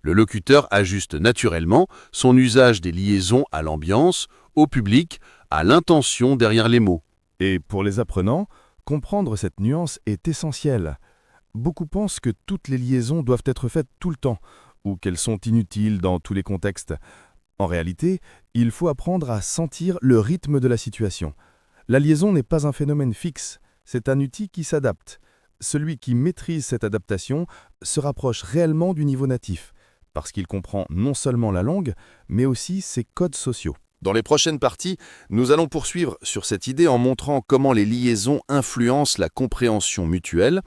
Le locuteur ajuste naturellement son usage des liaisons à l'ambiance, au public, à l'intention derrière les mots. Et pour les apprenants, comprendre cette nuance est essentiel. Beaucoup pensent que toutes les liaisons doivent être faites tout le temps, ou qu'elles sont inutiles dans tous les contextes. En réalité, il faut apprendre à sentir le rythme de la situation. La liaison n'est pas un phénomène fixe, c'est un outil qui s'adapte. Celui qui maîtrise cette adaptation se rapproche réellement du niveau natif, parce qu'il comprend non seulement la langue, mais aussi ses codes sociaux. Dans les prochaines parties, nous allons poursuivre sur cette idée en montrant comment les liaisons influencent la compréhension mutuelle,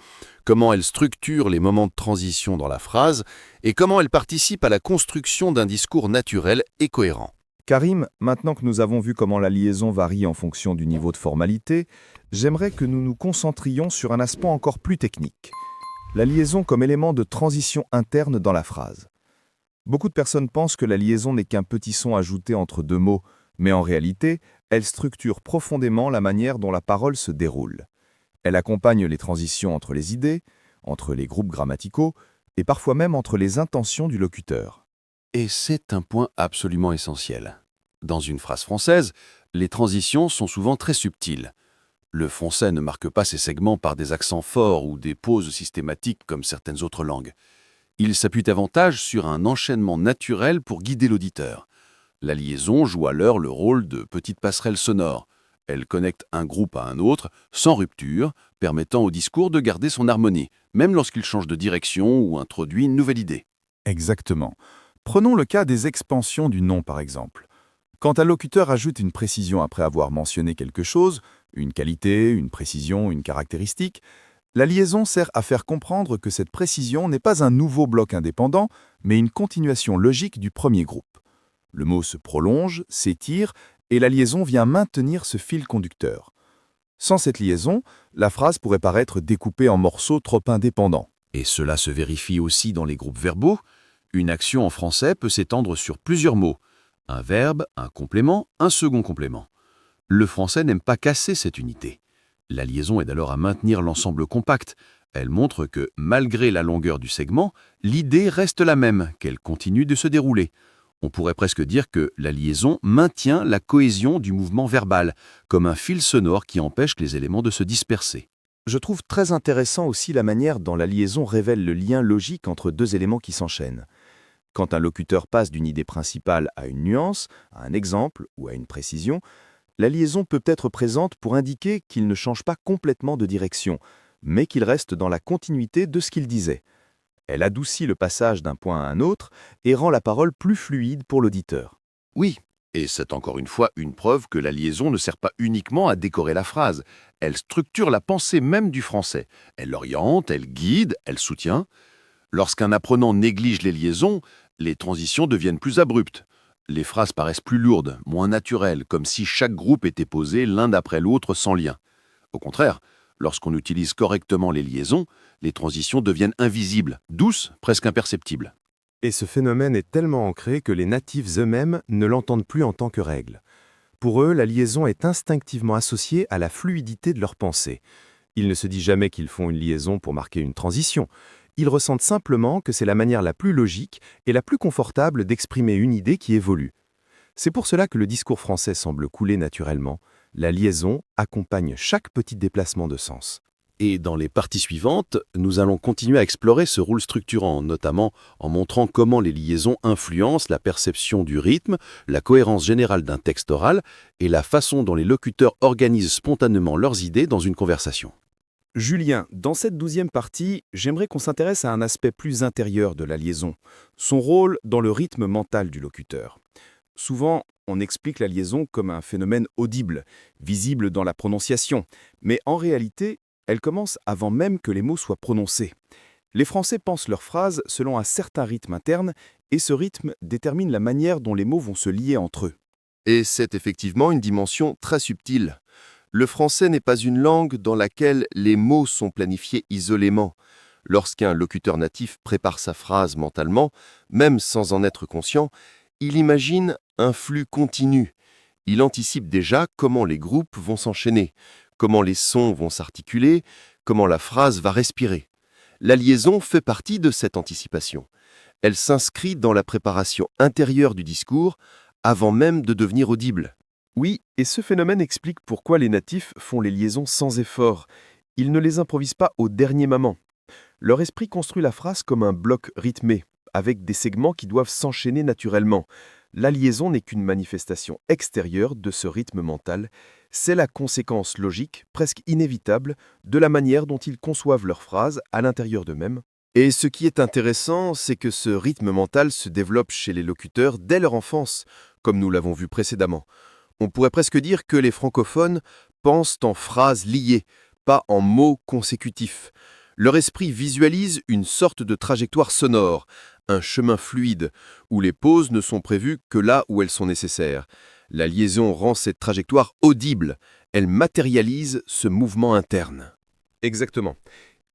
comment elles structurent les moments de transition dans la phrase et comment elles participent à la construction d'un discours naturel et cohérent. Karim, maintenant que nous avons vu comment la liaison varie en fonction du niveau de formalité, j'aimerais que nous nous concentrions sur un aspect encore plus technique. La liaison comme élément de transition interne dans la phrase. Beaucoup de personnes pensent que la liaison n'est qu'un petit son ajouté entre deux mots, mais en réalité, elle structure profondément la manière dont la parole se déroule. Elle accompagne les transitions entre les idées, entre les groupes grammaticaux, et parfois même entre les intentions du locuteur. Et c'est un point absolument essentiel. Dans une phrase française, les transitions sont souvent très subtiles. Le français ne marque pas ses segments par des accents forts ou des pauses systématiques comme certaines autres langues. Il s'appuie davantage sur un enchaînement naturel pour guider l'auditeur. La liaison joue alors le rôle de petite passerelle sonore. Elle connecte un groupe à un autre, sans rupture, permettant au discours de garder son harmonie, même lorsqu'il change de direction ou introduit une nouvelle idée. Exactement. Prenons le cas des expansions du nom, par exemple. Quand un locuteur ajoute une précision après avoir mentionné quelque chose, une qualité, une précision, une caractéristique, la liaison sert à faire comprendre que cette précision n'est pas un nouveau bloc indépendant, mais une continuation logique du premier groupe. Le mot se prolonge, s'étire, et la liaison vient maintenir ce fil conducteur. Sans cette liaison, la phrase pourrait paraître découpée en morceaux trop indépendants. Et cela se vérifie aussi dans les groupes verbaux. Une action en français peut s'étendre sur plusieurs mots. Un verbe, un complément, un second complément. Le français n'aime pas casser cette unité. La liaison aide alors à maintenir l'ensemble compact. Elle montre que, malgré la longueur du segment, l'idée reste la même, qu'elle continue de se dérouler. On pourrait presque dire que la liaison maintient la cohésion du mouvement verbal, comme un fil sonore qui empêche les éléments de se disperser. Je trouve très intéressant aussi la manière dont la liaison révèle le lien logique entre deux éléments qui s'enchaînent. Quand un locuteur passe d'une idée principale à une nuance, à un exemple ou à une précision, la liaison peut être présente pour indiquer qu'il ne change pas complètement de direction, mais qu'il reste dans la continuité de ce qu'il disait. Elle adoucit le passage d'un point à un autre et rend la parole plus fluide pour l'auditeur. Oui, et c'est encore une fois une preuve que la liaison ne sert pas uniquement à décorer la phrase. Elle structure la pensée même du français. Elle l'oriente, elle guide, elle soutient. Lorsqu'un apprenant néglige les liaisons, les transitions deviennent plus abruptes. Les phrases paraissent plus lourdes, moins naturelles, comme si chaque groupe était posé l'un d'après l'autre sans lien. Au contraire, lorsqu'on utilise correctement les liaisons, les transitions deviennent invisibles, douces, presque imperceptibles. Et ce phénomène est tellement ancré que les natifs eux-mêmes ne l'entendent plus en tant que règle. Pour eux, la liaison est instinctivement associée à la fluidité de leur pensée. Ils ne se disent jamais qu'ils font une liaison pour marquer une transition. Ils ressentent simplement que c'est la manière la plus logique et la plus confortable d'exprimer une idée qui évolue. C'est pour cela que le discours français semble couler naturellement. La liaison accompagne chaque petit déplacement de sens. Et dans les parties suivantes, nous allons continuer à explorer ce rôle structurant, notamment en montrant comment les liaisons influencent la perception du rythme, la cohérence générale d'un texte oral et la façon dont les locuteurs organisent spontanément leurs idées dans une conversation. Julien, dans cette 12e partie, j'aimerais qu'on s'intéresse à un aspect plus intérieur de la liaison, son rôle dans le rythme mental du locuteur. Souvent, on explique la liaison comme un phénomène audible, visible dans la prononciation, mais en réalité, elle commence avant même que les mots soient prononcés. Les Français pensent leurs phrases selon un certain rythme interne, et ce rythme détermine la manière dont les mots vont se lier entre eux. Et c'est effectivement une dimension très subtile. Le français n'est pas une langue dans laquelle les mots sont planifiés isolément. Lorsqu'un locuteur natif prépare sa phrase mentalement, même sans en être conscient, il imagine un flux continu. Il anticipe déjà comment les groupes vont s'enchaîner, comment les sons vont s'articuler, comment la phrase va respirer. La liaison fait partie de cette anticipation. Elle s'inscrit dans la préparation intérieure du discours avant même de devenir audible. Oui, et ce phénomène explique pourquoi les natifs font les liaisons sans effort. Ils ne les improvisent pas au dernier moment. Leur esprit construit la phrase comme un bloc rythmé, avec des segments qui doivent s'enchaîner naturellement. La liaison n'est qu'une manifestation extérieure de ce rythme mental. C'est la conséquence logique, presque inévitable, de la manière dont ils conçoivent leurs phrases à l'intérieur d'eux-mêmes. Et ce qui est intéressant, c'est que ce rythme mental se développe chez les locuteurs dès leur enfance. comme nous l'avons vu précédemment. On pourrait presque dire que les francophones pensent en phrases liées, pas en mots consécutifs. Leur esprit visualise une sorte de trajectoire sonore, un chemin fluide, où les pauses ne sont prévues que là où elles sont nécessaires. La liaison rend cette trajectoire audible, elle matérialise ce mouvement interne. Exactement.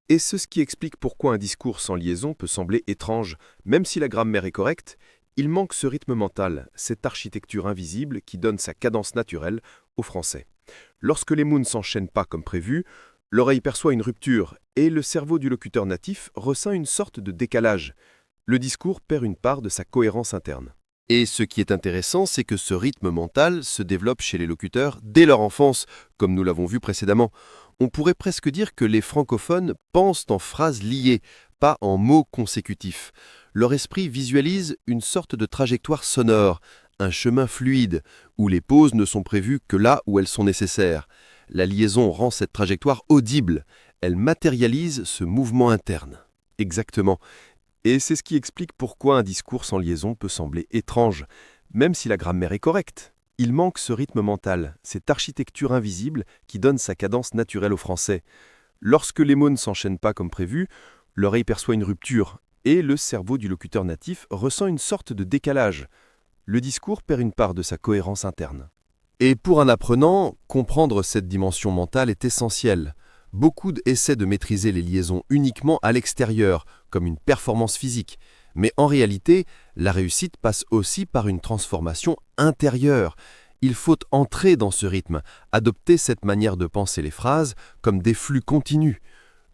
Et c'est ce qui explique pourquoi un discours sans liaison peut sembler étrange. Même si la grammaire est correcte, il manque ce rythme mental, cette architecture invisible qui donne sa cadence naturelle au français. Lorsque les mots ne s'enchaînent pas comme prévu, l'oreille perçoit une rupture et le cerveau du locuteur natif ressent une sorte de décalage. Le discours perd une part de sa cohérence interne. Et ce qui est intéressant, c'est que ce rythme mental se développe chez les locuteurs dès leur enfance, comme nous l'avons vu précédemment. On pourrait presque dire que les francophones pensent en phrases liées, pas en mots consécutifs. Leur esprit visualise une sorte de trajectoire sonore, un chemin fluide, où les pauses ne sont prévues que là où elles sont nécessaires. La liaison rend cette trajectoire audible, elle matérialise ce mouvement interne. Exactement. Et c'est ce qui explique pourquoi un discours sans liaison peut sembler étrange, même si la grammaire est correcte. Il manque ce rythme mental, cette architecture invisible qui donne sa cadence naturelle au français. Lorsque les mots ne s'enchaînent pas comme prévu, l'oreille perçoit une rupture et le cerveau du locuteur natif ressent une sorte de décalage. Le discours perd une part de sa cohérence interne. Et pour un apprenant, comprendre cette dimension mentale est essentiel. Beaucoup essaient de maîtriser les liaisons uniquement à l'extérieur, comme une performance physique. Mais en réalité, la réussite passe aussi par une transformation intérieure. Il faut entrer dans ce rythme, adopter cette manière de penser les phrases comme des flux continus.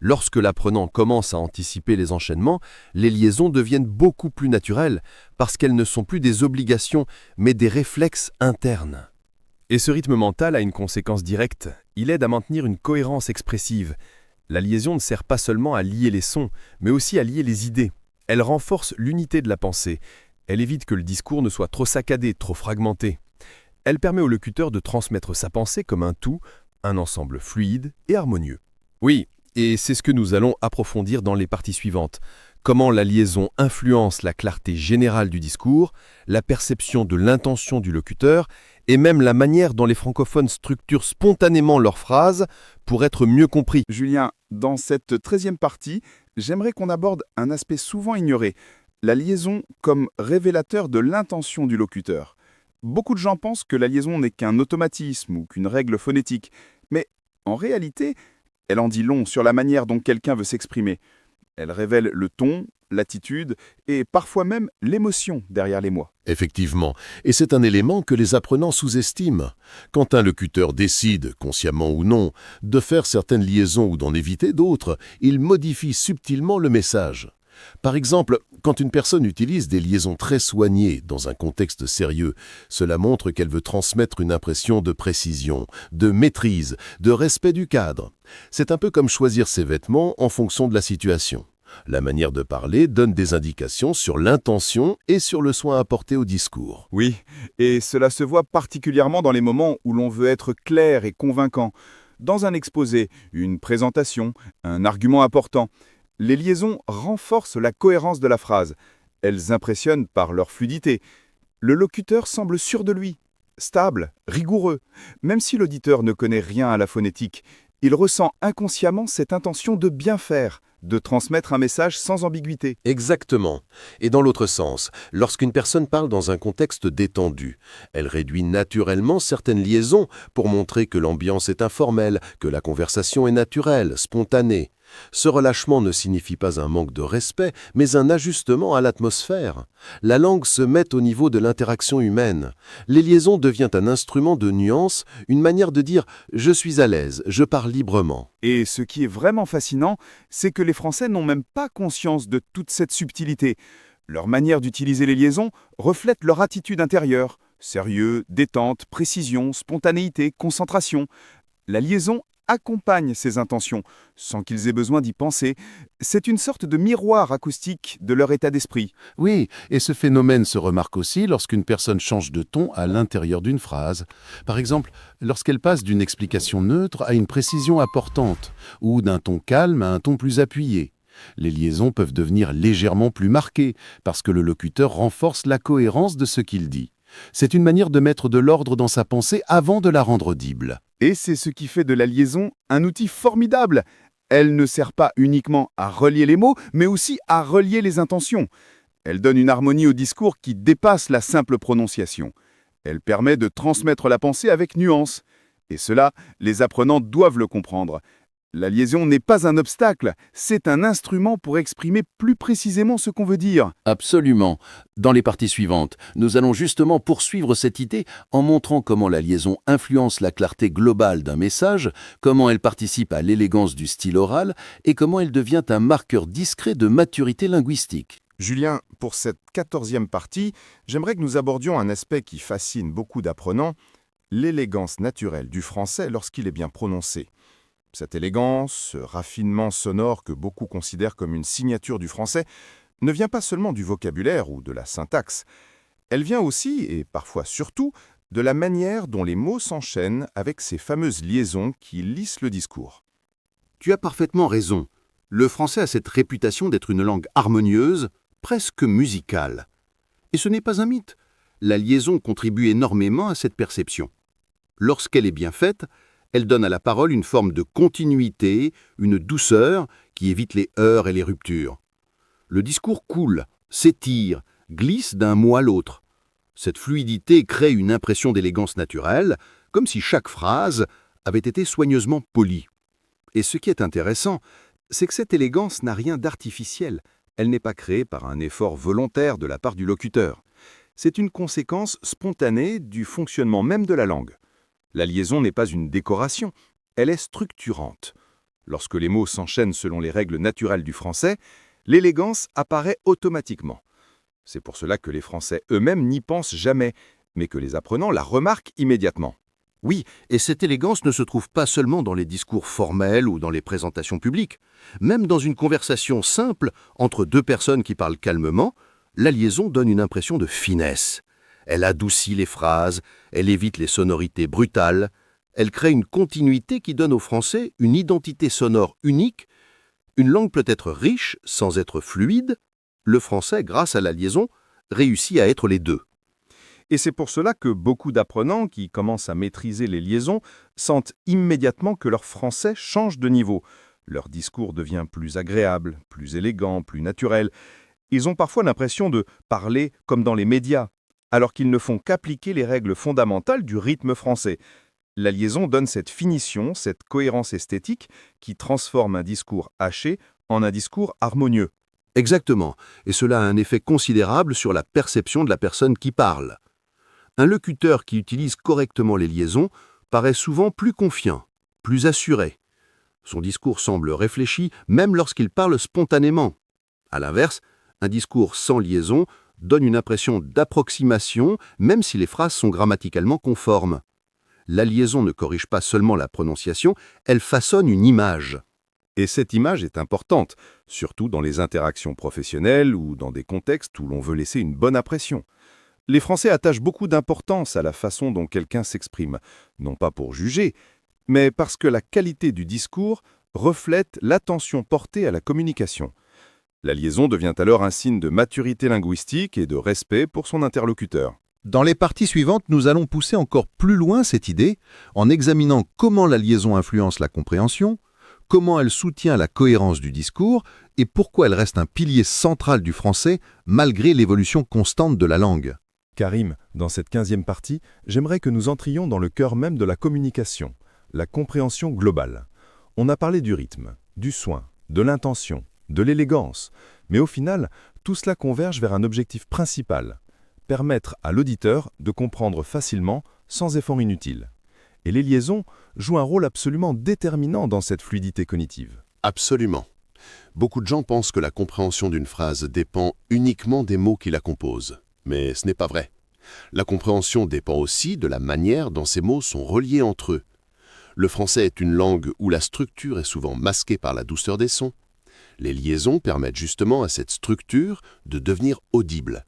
Lorsque l'apprenant commence à anticiper les enchaînements, les liaisons deviennent beaucoup plus naturelles, parce qu'elles ne sont plus des obligations, mais des réflexes internes. Et ce rythme mental a une conséquence directe. Il aide à maintenir une cohérence expressive. La liaison ne sert pas seulement à lier les sons, mais aussi à lier les idées. Elle renforce l'unité de la pensée. Elle évite que le discours ne soit trop saccadé, trop fragmenté. Elle permet au locuteur de transmettre sa pensée comme un tout, un ensemble fluide et harmonieux. Oui, et c'est ce que nous allons approfondir dans les parties suivantes. Comment la liaison influence la clarté générale du discours, la perception de l'intention du locuteur et même la manière dont les francophones structurent spontanément leurs phrases pour être mieux compris. Julien, dans cette 13e partie, j'aimerais qu'on aborde un aspect souvent ignoré, la liaison comme révélateur de l'intention du locuteur. Beaucoup de gens pensent que la liaison n'est qu'un automatisme ou qu'une règle phonétique, mais en réalité, elle en dit long sur la manière dont quelqu'un veut s'exprimer. Elle révèle le ton, l'attitude et parfois même l'émotion derrière les mots. Effectivement, et c'est un élément que les apprenants sous-estiment. Quand un locuteur décide, consciemment ou non, de faire certaines liaisons ou d'en éviter d'autres, il modifie subtilement le message. Par exemple, quand une personne utilise des liaisons très soignées dans un contexte sérieux, cela montre qu'elle veut transmettre une impression de précision, de maîtrise, de respect du cadre. C'est un peu comme choisir ses vêtements en fonction de la situation. La manière de parler donne des indications sur l'intention et sur le soin apporté au discours. Oui, et cela se voit particulièrement dans les moments où l'on veut être clair et convaincant. Dans un exposé, une présentation, un argument important, les liaisons renforcent la cohérence de la phrase. Elles impressionnent par leur fluidité. Le locuteur semble sûr de lui, stable, rigoureux. Même si l'auditeur ne connaît rien à la phonétique, il ressent inconsciemment cette intention de bien faire, de transmettre un message sans ambiguïté. Exactement. Et dans l'autre sens, lorsqu'une personne parle dans un contexte détendu, elle réduit naturellement certaines liaisons pour montrer que l'ambiance est informelle, que la conversation est naturelle, spontanée. Ce relâchement ne signifie pas un manque de respect, mais un ajustement à l'atmosphère. La langue se met au niveau de l'interaction humaine. Les liaisons deviennent un instrument de nuance, une manière de dire « je suis à l'aise, je parle librement ». Et ce qui est vraiment fascinant, c'est que les Français n'ont même pas conscience de toute cette subtilité. Leur manière d'utiliser les liaisons reflète leur attitude intérieure. Sérieux, détente, précision, spontanéité, concentration. La liaison accompagne ces intentions, sans qu'ils aient besoin d'y penser. C'est une sorte de miroir acoustique de leur état d'esprit. Oui, et ce phénomène se remarque aussi lorsqu'une personne change de ton à l'intérieur d'une phrase. Par exemple, lorsqu'elle passe d'une explication neutre à une précision importante, ou d'un ton calme à un ton plus appuyé. Les liaisons peuvent devenir légèrement plus marquées, parce que le locuteur renforce la cohérence de ce qu'il dit. C'est une manière de mettre de l'ordre dans sa pensée avant de la rendre audible. Et c'est ce qui fait de la liaison un outil formidable. Elle ne sert pas uniquement à relier les mots, mais aussi à relier les intentions. Elle donne une harmonie au discours qui dépasse la simple prononciation. Elle permet de transmettre la pensée avec nuance. Et cela, les apprenants doivent le comprendre. La liaison n'est pas un obstacle, c'est un instrument pour exprimer plus précisément ce qu'on veut dire. Absolument. Dans les parties suivantes, nous allons justement poursuivre cette idée en montrant comment la liaison influence la clarté globale d'un message, comment elle participe à l'élégance du style oral et comment elle devient un marqueur discret de maturité linguistique. Julien, pour cette 14e partie, j'aimerais que nous abordions un aspect qui fascine beaucoup d'apprenants, l'élégance naturelle du français lorsqu'il est bien prononcé. Cette élégance, ce raffinement sonore que beaucoup considèrent comme une signature du français, ne vient pas seulement du vocabulaire ou de la syntaxe. Elle vient aussi, et parfois surtout, de la manière dont les mots s'enchaînent avec ces fameuses liaisons qui lissent le discours. Tu as parfaitement raison. Le français a cette réputation d'être une langue harmonieuse, presque musicale. Et ce n'est pas un mythe. La liaison contribue énormément à cette perception. Lorsqu'elle est bien faite, elle donne à la parole une forme de continuité, une douceur qui évite les heurts et les ruptures. Le discours coule, s'étire, glisse d'un mot à l'autre. Cette fluidité crée une impression d'élégance naturelle, comme si chaque phrase avait été soigneusement polie. Et ce qui est intéressant, c'est que cette élégance n'a rien d'artificiel. Elle n'est pas créée par un effort volontaire de la part du locuteur. C'est une conséquence spontanée du fonctionnement même de la langue. La liaison n'est pas une décoration, elle est structurante. Lorsque les mots s'enchaînent selon les règles naturelles du français, l'élégance apparaît automatiquement. C'est pour cela que les Français eux-mêmes n'y pensent jamais, mais que les apprenants la remarquent immédiatement. Oui, et cette élégance ne se trouve pas seulement dans les discours formels ou dans les présentations publiques. Même dans une conversation simple entre deux personnes qui parlent calmement, la liaison donne une impression de finesse. Elle adoucit les phrases, elle évite les sonorités brutales, elle crée une continuité qui donne aux Français une identité sonore unique. Une langue peut être riche sans être fluide. Le français, grâce à la liaison, réussit à être les deux. Et c'est pour cela que beaucoup d'apprenants qui commencent à maîtriser les liaisons sentent immédiatement que leur français change de niveau. Leur discours devient plus agréable, plus élégant, plus naturel. Ils ont parfois l'impression de parler comme dans les médias, alors qu'ils ne font qu'appliquer les règles fondamentales du rythme français. La liaison donne cette finition, cette cohérence esthétique qui transforme un discours haché en un discours harmonieux. Exactement, et cela a un effet considérable sur la perception de la personne qui parle. Un locuteur qui utilise correctement les liaisons paraît souvent plus confiant, plus assuré. Son discours semble réfléchi même lorsqu'il parle spontanément. À l'inverse, un discours sans liaison donne une impression d'approximation même si les phrases sont grammaticalement conformes. La liaison ne corrige pas seulement la prononciation, elle façonne une image. Et cette image est importante, surtout dans les interactions professionnelles ou dans des contextes où l'on veut laisser une bonne impression. Les Français attachent beaucoup d'importance à la façon dont quelqu'un s'exprime, non pas pour juger, mais parce que la qualité du discours reflète l'attention portée à la communication. La liaison devient alors un signe de maturité linguistique et de respect pour son interlocuteur. Dans les parties suivantes, nous allons pousser encore plus loin cette idée en examinant comment la liaison influence la compréhension, comment elle soutient la cohérence du discours et pourquoi elle reste un pilier central du français malgré l'évolution constante de la langue. Karim, dans cette 15e partie, j'aimerais que nous entrions dans le cœur même de la communication, la compréhension globale. On a parlé du rythme, du soin, de l'intention, de l'élégance, mais au final, tout cela converge vers un objectif principal, permettre à l'auditeur de comprendre facilement sans effort inutile. Et les liaisons jouent un rôle absolument déterminant dans cette fluidité cognitive. Absolument. Beaucoup de gens pensent que la compréhension d'une phrase dépend uniquement des mots qui la composent. Mais ce n'est pas vrai. La compréhension dépend aussi de la manière dont ces mots sont reliés entre eux. Le français est une langue où la structure est souvent masquée par la douceur des sons. Les liaisons permettent justement à cette structure de devenir audible.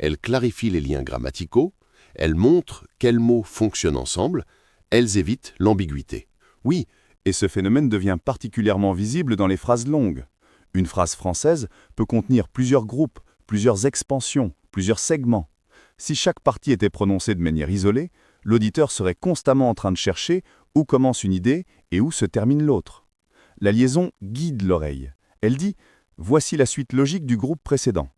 Elles clarifient les liens grammaticaux, elles montrent quels mots fonctionnent ensemble, elles évitent l'ambiguïté. Oui, et ce phénomène devient particulièrement visible dans les phrases longues. Une phrase française peut contenir plusieurs groupes, plusieurs expansions, plusieurs segments. Si chaque partie était prononcée de manière isolée, l'auditeur serait constamment en train de chercher où commence une idée et où se termine l'autre. La liaison guide l'oreille. Elle dit « Voici la suite logique du groupe précédent ».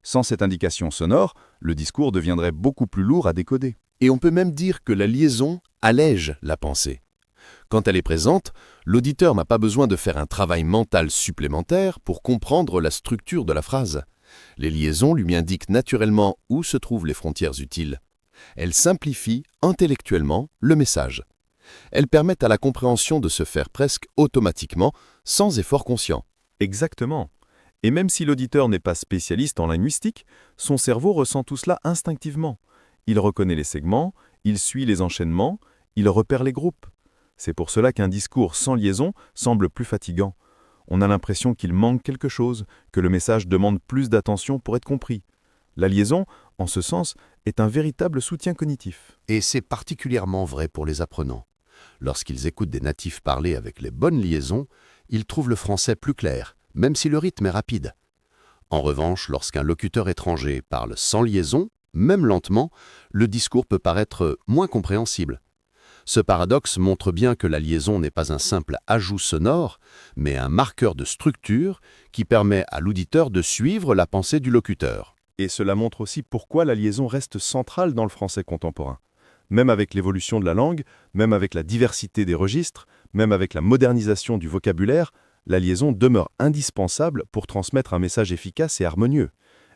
Sans cette indication sonore, le discours deviendrait beaucoup plus lourd à décoder. Et on peut même dire que la liaison allège la pensée. Quand elle est présente, l'auditeur n'a pas besoin de faire un travail mental supplémentaire pour comprendre la structure de la phrase. Les liaisons lui indiquent naturellement où se trouvent les frontières utiles. Elles simplifient intellectuellement le message. Elles permettent à la compréhension de se faire presque automatiquement, sans effort conscient. Exactement. Et même si l'auditeur n'est pas spécialiste en linguistique, son cerveau ressent tout cela instinctivement. Il reconnaît les segments, il suit les enchaînements, il repère les groupes. C'est pour cela qu'un discours sans liaison semble plus fatigant. On a l'impression qu'il manque quelque chose, que le message demande plus d'attention pour être compris. La liaison, en ce sens, est un véritable soutien cognitif. Et c'est particulièrement vrai pour les apprenants. Lorsqu'ils écoutent des natifs parler avec les bonnes liaisons, ils trouvent le français plus clair, même si le rythme est rapide. En revanche, lorsqu'un locuteur étranger parle sans liaison, même lentement, le discours peut paraître moins compréhensible. Ce paradoxe montre bien que la liaison n'est pas un simple ajout sonore, mais un marqueur de structure qui permet à l'auditeur de suivre la pensée du locuteur. Et cela montre aussi pourquoi la liaison reste centrale dans le français contemporain. Même avec l'évolution de la langue, même avec la diversité des registres, même avec la modernisation du vocabulaire, la liaison demeure indispensable pour transmettre un message efficace et harmonieux.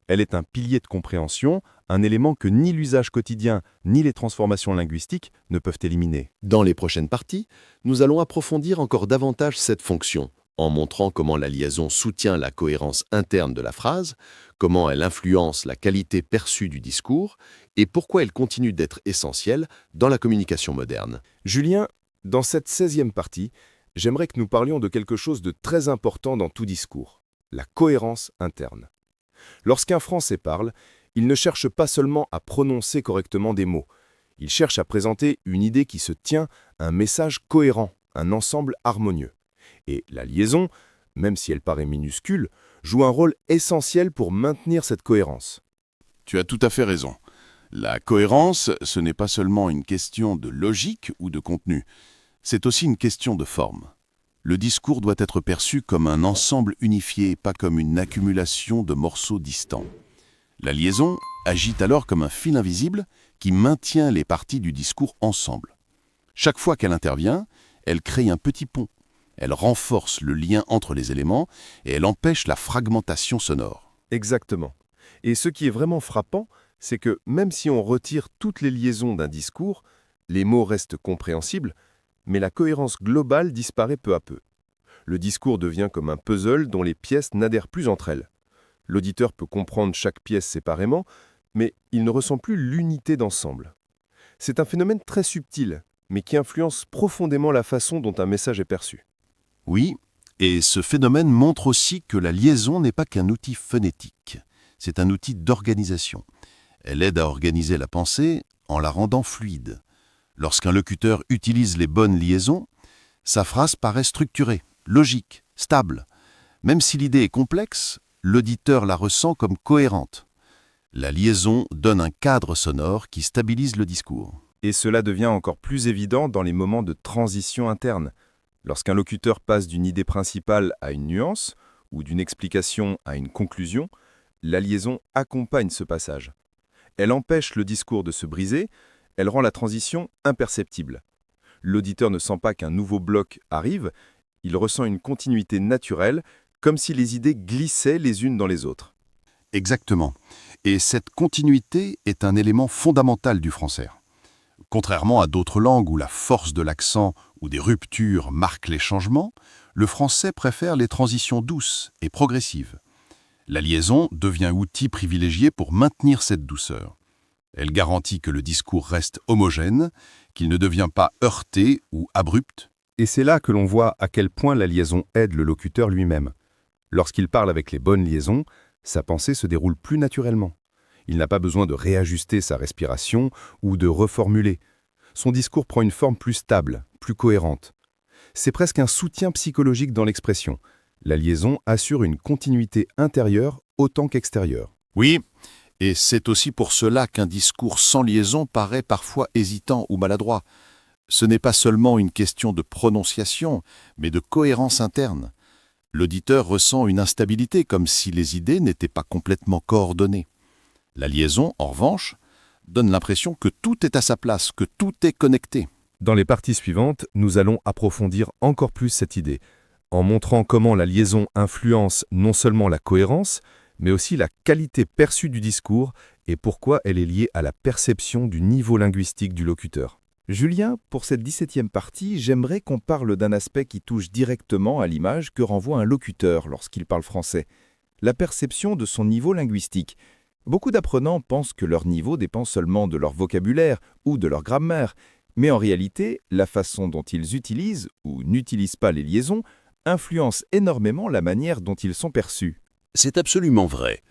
Elle est un pilier de compréhension, un élément que ni l'usage quotidien ni les transformations linguistiques ne peuvent éliminer. Dans les prochaines parties, nous allons approfondir encore davantage cette fonction, en montrant comment la liaison soutient la cohérence interne de la phrase, comment elle influence la qualité perçue du discours, et pourquoi elle continue d'être essentielle dans la communication moderne. Julien, dans cette 16e partie, j'aimerais que nous parlions de quelque chose de très important dans tout discours, la cohérence interne. Lorsqu'un Français parle, il ne cherche pas seulement à prononcer correctement des mots, il cherche à présenter une idée qui se tient, un message cohérent, un ensemble harmonieux. Et la liaison, même si elle paraît minuscule, joue un rôle essentiel pour maintenir cette cohérence. Tu as tout à fait raison. La cohérence, ce n'est pas seulement une question de logique ou de contenu, c'est aussi une question de forme. Le discours doit être perçu comme un ensemble unifié, pas comme une accumulation de morceaux distants. La liaison agit alors comme un fil invisible qui maintient les parties du discours ensemble. Chaque fois qu'elle intervient, elle crée un petit pont. Elle renforce le lien entre les éléments et elle empêche la fragmentation sonore. Exactement. Et ce qui est vraiment frappant, c'est que même si on retire toutes les liaisons d'un discours, les mots restent compréhensibles, mais la cohérence globale disparaît peu à peu. Le discours devient comme un puzzle dont les pièces n'adhèrent plus entre elles. L'auditeur peut comprendre chaque pièce séparément, mais il ne ressent plus l'unité d'ensemble. C'est un phénomène très subtil, mais qui influence profondément la façon dont un message est perçu. Oui, et ce phénomène montre aussi que la liaison n'est pas qu'un outil phonétique, c'est un outil d'organisation. Elle aide à organiser la pensée en la rendant fluide. Lorsqu'un locuteur utilise les bonnes liaisons, sa phrase paraît structurée, logique, stable. Même si l'idée est complexe, l'auditeur la ressent comme cohérente. La liaison donne un cadre sonore qui stabilise le discours. Et cela devient encore plus évident dans les moments de transition interne. Lorsqu'un locuteur passe d'une idée principale à une nuance, ou d'une explication à une conclusion, la liaison accompagne ce passage. Elle empêche le discours de se briser, elle rend la transition imperceptible. L'auditeur ne sent pas qu'un nouveau bloc arrive, il ressent une continuité naturelle, comme si les idées glissaient les unes dans les autres. Exactement. Et cette continuité est un élément fondamental du français. Contrairement à d'autres langues où la force de l'accent ou des ruptures marquent les changements, le français préfère les transitions douces et progressives. La liaison devient outil privilégié pour maintenir cette douceur. Elle garantit que le discours reste homogène, qu'il ne devient pas heurté ou abrupt. Et c'est là que l'on voit à quel point la liaison aide le locuteur lui-même. Lorsqu'il parle avec les bonnes liaisons, sa pensée se déroule plus naturellement. Il n'a pas besoin de réajuster sa respiration ou de reformuler. Son discours prend une forme plus stable, plus cohérente. C'est presque un soutien psychologique dans l'expression. La liaison assure une continuité intérieure autant qu'extérieure. Oui, Et c'est aussi pour cela qu'un discours sans liaison paraît parfois hésitant ou maladroit. Ce n'est pas seulement une question de prononciation, mais de cohérence interne. L'auditeur ressent une instabilité, comme si les idées n'étaient pas complètement coordonnées. La liaison, en revanche, donne l'impression que tout est à sa place, que tout est connecté. Dans les parties suivantes, nous allons approfondir encore plus cette idée, en montrant comment la liaison influence non seulement la cohérence, mais aussi la qualité perçue du discours et pourquoi elle est liée à la perception du niveau linguistique du locuteur. Julien, pour cette 17e partie, j'aimerais qu'on parle d'un aspect qui touche directement à l'image que renvoie un locuteur lorsqu'il parle français, la perception de son niveau linguistique. Beaucoup d'apprenants pensent que leur niveau dépend seulement de leur vocabulaire ou de leur grammaire, mais en réalité, la façon dont ils utilisent ou n'utilisent pas les liaisons influence énormément la manière dont ils sont perçus. C'est absolument vrai.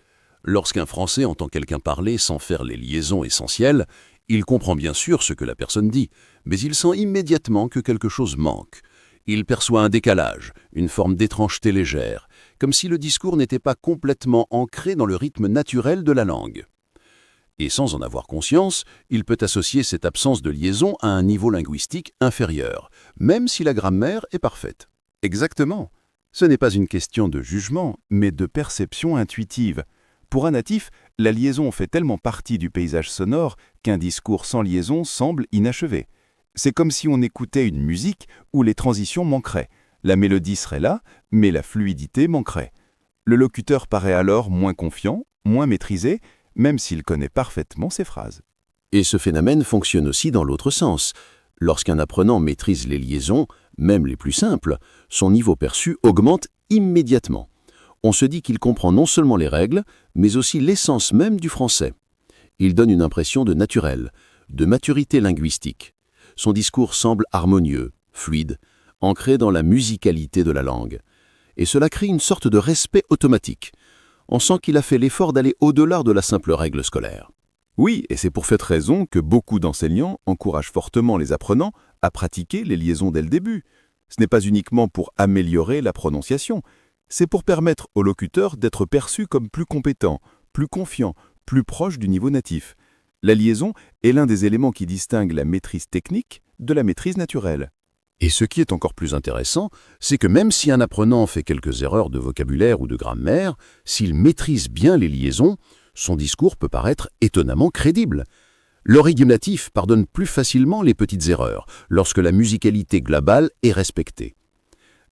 Lorsqu'un Français entend quelqu'un parler sans faire les liaisons essentielles, il comprend bien sûr ce que la personne dit, mais il sent immédiatement que quelque chose manque. Il perçoit un décalage, une forme d'étrangeté légère, comme si le discours n'était pas complètement ancré dans le rythme naturel de la langue. Et sans en avoir conscience, il peut associer cette absence de liaison à un niveau linguistique inférieur, même si la grammaire est parfaite. Exactement. Ce n'est pas une question de jugement, mais de perception intuitive. Pour un natif, la liaison fait tellement partie du paysage sonore qu'un discours sans liaison semble inachevé. C'est comme si on écoutait une musique où les transitions manqueraient. La mélodie serait là, mais la fluidité manquerait. Le locuteur paraît alors moins confiant, moins maîtrisé, même s'il connaît parfaitement ses phrases. Et ce phénomène fonctionne aussi dans l'autre sens. Lorsqu'un apprenant maîtrise les liaisons, même les plus simples, son niveau perçu augmente immédiatement. On se dit qu'il comprend non seulement les règles, mais aussi l'essence même du français. Il donne une impression de naturel, de maturité linguistique. Son discours semble harmonieux, fluide, ancré dans la musicalité de la langue. Et cela crée une sorte de respect automatique. On sent qu'il a fait l'effort d'aller au-delà de la simple règle scolaire. Oui, et c'est pour cette raison que beaucoup d'enseignants encouragent fortement les apprenants à pratiquer les liaisons dès le début. Ce n'est pas uniquement pour améliorer la prononciation, c'est pour permettre au locuteur d'être perçu comme plus compétent, plus confiant, plus proche du niveau natif. La liaison est l'un des éléments qui distingue la maîtrise technique de la maîtrise naturelle. Et ce qui est encore plus intéressant, c'est que même si un apprenant fait quelques erreurs de vocabulaire ou de grammaire, s'il maîtrise bien les liaisons, son discours peut paraître étonnamment crédible. L'oreille natif pardonne plus facilement les petites erreurs, lorsque la musicalité globale est respectée.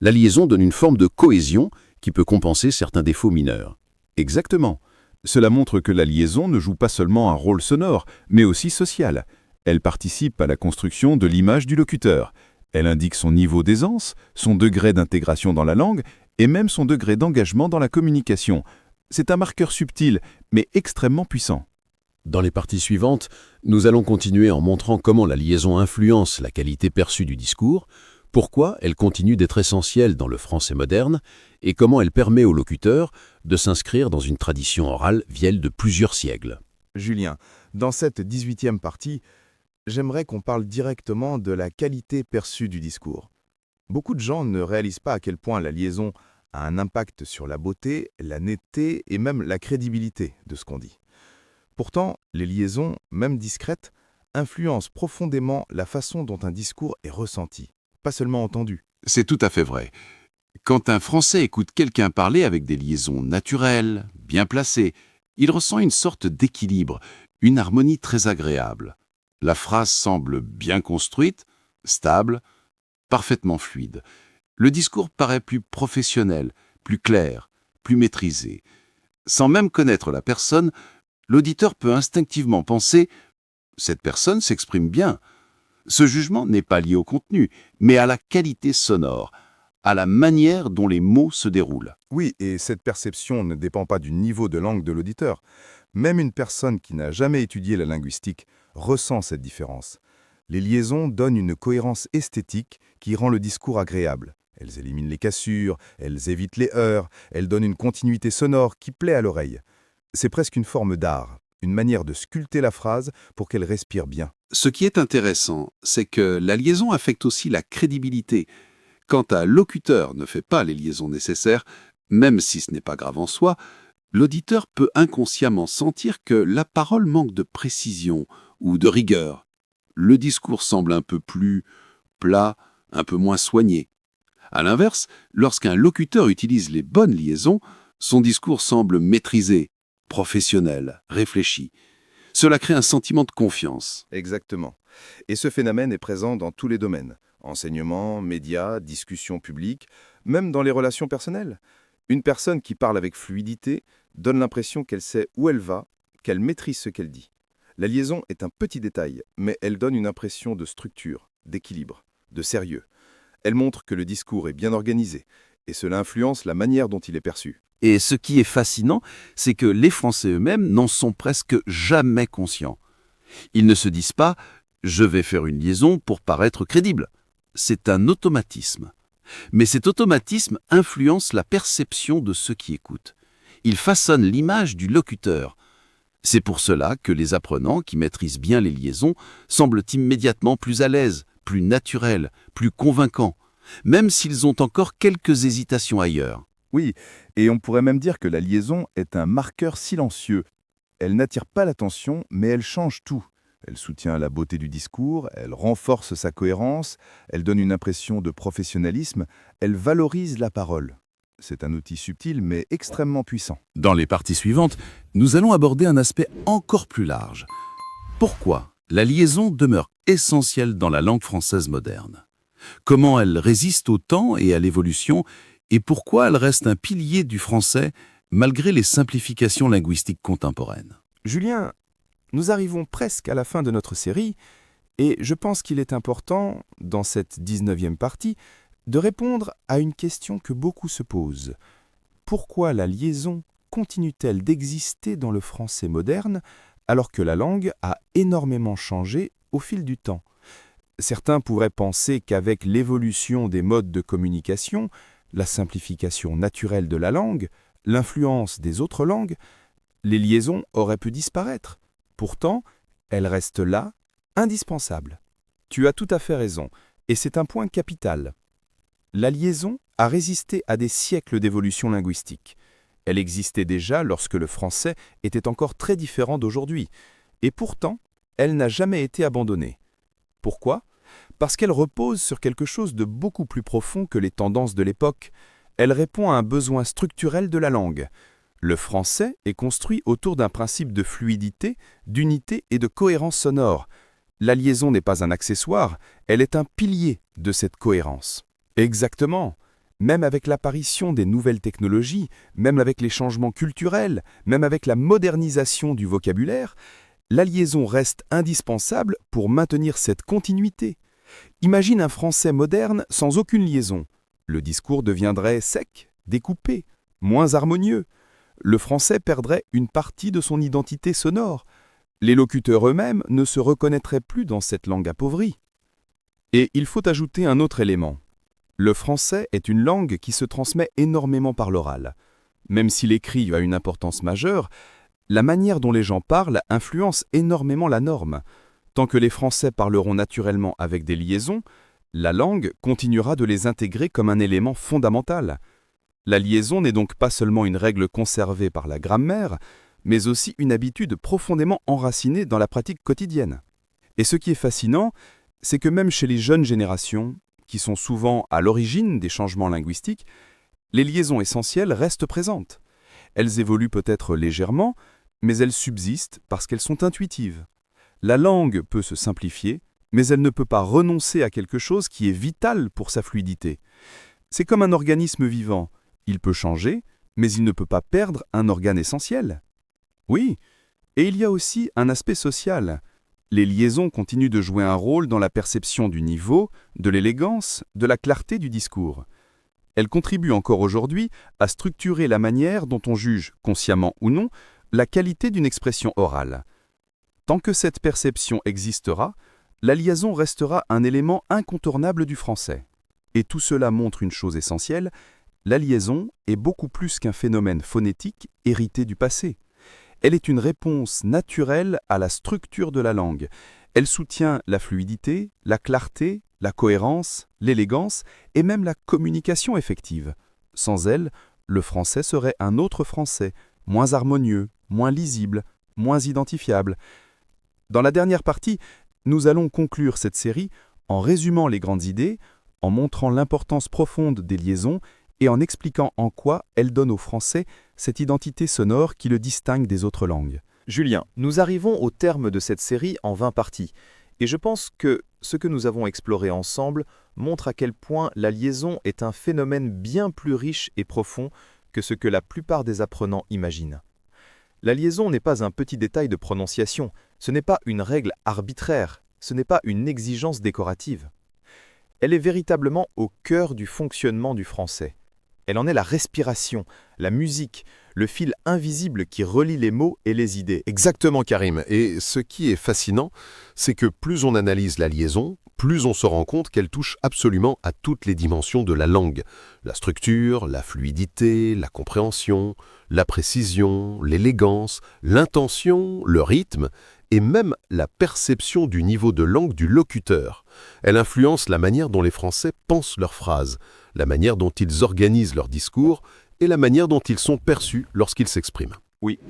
La liaison donne une forme de cohésion qui peut compenser certains défauts mineurs. Exactement. Cela montre que la liaison ne joue pas seulement un rôle sonore, mais aussi social. Elle participe à la construction de l'image du locuteur. Elle indique son niveau d'aisance, son degré d'intégration dans la langue et même son degré d'engagement dans la communication. C'est un marqueur subtil, mais extrêmement puissant. Dans les parties suivantes, nous allons continuer en montrant comment la liaison influence la qualité perçue du discours, pourquoi elle continue d'être essentielle dans le français moderne et comment elle permet au locuteur de s'inscrire dans une tradition orale vieille de plusieurs siècles. Julien, dans cette 18e partie, j'aimerais qu'on parle directement de la qualité perçue du discours. Beaucoup de gens ne réalisent pas à quel point la liaison a un impact sur la beauté, la netteté et même la crédibilité de ce qu'on dit. Pourtant, les liaisons, même discrètes, influencent profondément la façon dont un discours est ressenti, pas seulement entendu. C'est tout à fait vrai. Quand un Français écoute quelqu'un parler avec des liaisons naturelles, bien placées, il ressent une sorte d'équilibre, une harmonie très agréable. La phrase semble bien construite, stable, parfaitement fluide. Le discours paraît plus professionnel, plus clair, plus maîtrisé. Sans même connaître la personne, l'auditeur peut instinctivement penser « cette personne s'exprime bien ». Ce jugement n'est pas lié au contenu, mais à la qualité sonore, à la manière dont les mots se déroulent. Oui, et cette perception ne dépend pas du niveau de langue de l'auditeur. Même une personne qui n'a jamais étudié la linguistique ressent cette différence. Les liaisons donnent une cohérence esthétique qui rend le discours agréable. Elles éliminent les cassures, elles évitent les heurts, elles donnent une continuité sonore qui plaît à l'oreille. C'est presque une forme d'art, une manière de sculpter la phrase pour qu'elle respire bien. Ce qui est intéressant, c'est que la liaison affecte aussi la crédibilité. Quand un locuteur ne fait pas les liaisons nécessaires, même si ce n'est pas grave en soi, l'auditeur peut inconsciemment sentir que la parole manque de précision ou de rigueur. Le discours semble un peu plus plat, un peu moins soigné. À l'inverse, lorsqu'un locuteur utilise les bonnes liaisons, son discours semble maîtrisé, professionnel, réfléchi. Cela crée un sentiment de confiance. Exactement. Et ce phénomène est présent dans tous les domaines. Enseignement, médias, discussions publiques, même dans les relations personnelles. Une personne qui parle avec fluidité donne l'impression qu'elle sait où elle va, qu'elle maîtrise ce qu'elle dit. La liaison est un petit détail, mais elle donne une impression de structure, d'équilibre, de sérieux. Elle montre que le discours est bien organisé, et cela influence la manière dont il est perçu. Et ce qui est fascinant, c'est que les Français eux-mêmes n'en sont presque jamais conscients. Ils ne se disent pas « je vais faire une liaison pour paraître crédible ». C'est un automatisme. Mais cet automatisme influence la perception de ceux qui écoutent. Il façonne l'image du locuteur. C'est pour cela que les apprenants qui maîtrisent bien les liaisons semblent immédiatement plus à l'aise, plus naturels, plus convaincants, même s'ils ont encore quelques hésitations ailleurs. Oui, et on pourrait même dire que la liaison est un marqueur silencieux. Elle n'attire pas l'attention, mais elle change tout. Elle soutient la beauté du discours, elle renforce sa cohérence, elle donne une impression de professionnalisme, elle valorise la parole. C'est un outil subtil mais extrêmement puissant. Dans les parties suivantes, nous allons aborder un aspect encore plus large. Pourquoi la liaison demeure essentielle dans la langue française moderne? Comment elle résiste au temps et à l'évolution, et pourquoi elle reste un pilier du français malgré les simplifications linguistiques contemporaines? Julien, nous arrivons presque à la fin de notre série, et je pense qu'il est important, dans cette 19e partie, de répondre à une question que beaucoup se posent. Pourquoi la liaison continue-t-elle d'exister dans le français moderne alors que la langue a énormément changé au fil du temps? Certains pourraient penser qu'avec l'évolution des modes de communication, la simplification naturelle de la langue, l'influence des autres langues, les liaisons auraient pu disparaître. Pourtant, elles restent là, indispensables. Tu as tout à fait raison, et c'est un point capital. La liaison a résisté à des siècles d'évolution linguistique. Elle existait déjà lorsque le français était encore très différent d'aujourd'hui, et pourtant, elle n'a jamais été abandonnée. Pourquoi ? Parce qu'elle repose sur quelque chose de beaucoup plus profond que les tendances de l'époque. Elle répond à un besoin structurel de la langue. Le français est construit autour d'un principe de fluidité, d'unité et de cohérence sonore. La liaison n'est pas un accessoire, elle est un pilier de cette cohérence. Exactement. Même avec l'apparition des nouvelles technologies, même avec les changements culturels, même avec la modernisation du vocabulaire, la liaison reste indispensable pour maintenir cette continuité. Imagine un français moderne sans aucune liaison. Le discours deviendrait sec, découpé, moins harmonieux. Le français perdrait une partie de son identité sonore. Les locuteurs eux-mêmes ne se reconnaîtraient plus dans cette langue appauvrie. Et il faut ajouter un autre élément. Le français est une langue qui se transmet énormément par l'oral. Même si l'écrit a une importance majeure, la manière dont les gens parlent influence énormément la norme. Tant que les Français parleront naturellement avec des liaisons, la langue continuera de les intégrer comme un élément fondamental. La liaison n'est donc pas seulement une règle conservée par la grammaire, mais aussi une habitude profondément enracinée dans la pratique quotidienne. Et ce qui est fascinant, c'est que même chez les jeunes générations, qui sont souvent à l'origine des changements linguistiques, les liaisons essentielles restent présentes. Elles évoluent peut-être légèrement, mais elles subsistent parce qu'elles sont intuitives. La langue peut se simplifier, mais elle ne peut pas renoncer à quelque chose qui est vital pour sa fluidité. C'est comme un organisme vivant. Il peut changer, mais il ne peut pas perdre un organe essentiel. Oui, et il y a aussi un aspect social. Les liaisons continuent de jouer un rôle dans la perception du niveau, de l'élégance, de la clarté du discours. Elles contribuent encore aujourd'hui à structurer la manière dont on juge, consciemment ou non, la qualité d'une expression orale. Tant que cette perception existera, la liaison restera un élément incontournable du français. Et tout cela montre une chose essentielle, la liaison est beaucoup plus qu'un phénomène phonétique hérité du passé. Elle est une réponse naturelle à la structure de la langue. Elle soutient la fluidité, la clarté, la cohérence, l'élégance et même la communication effective. Sans elle, le français serait un autre français, moins harmonieux, moins lisible, moins identifiable. Dans la dernière partie, nous allons conclure cette série en résumant les grandes idées, en montrant l'importance profonde des liaisons et en expliquant en quoi elles donnent au français cette identité sonore qui le distingue des autres langues. Julien, nous arrivons au terme de cette série en 20 parties, et je pense que ce que nous avons exploré ensemble montre à quel point la liaison est un phénomène bien plus riche et profond que ce que la plupart des apprenants imaginent. La liaison n'est pas un petit détail de prononciation, ce n'est pas une règle arbitraire, ce n'est pas une exigence décorative. Elle est véritablement au cœur du fonctionnement du français. Elle en est la respiration, la musique, le fil invisible qui relie les mots et les idées. Exactement, Karim. Et ce qui est fascinant, c'est que plus on analyse la liaison, plus on se rend compte qu'elle touche absolument à toutes les dimensions de la langue. La structure, la fluidité, la compréhension, la précision, l'élégance, l'intention, le rythme et même la perception du niveau de langue du locuteur. Elle influence la manière dont les Français pensent leurs phrases, la manière dont ils organisent leurs discours et la manière dont ils sont perçus lorsqu'ils s'expriment. Oui,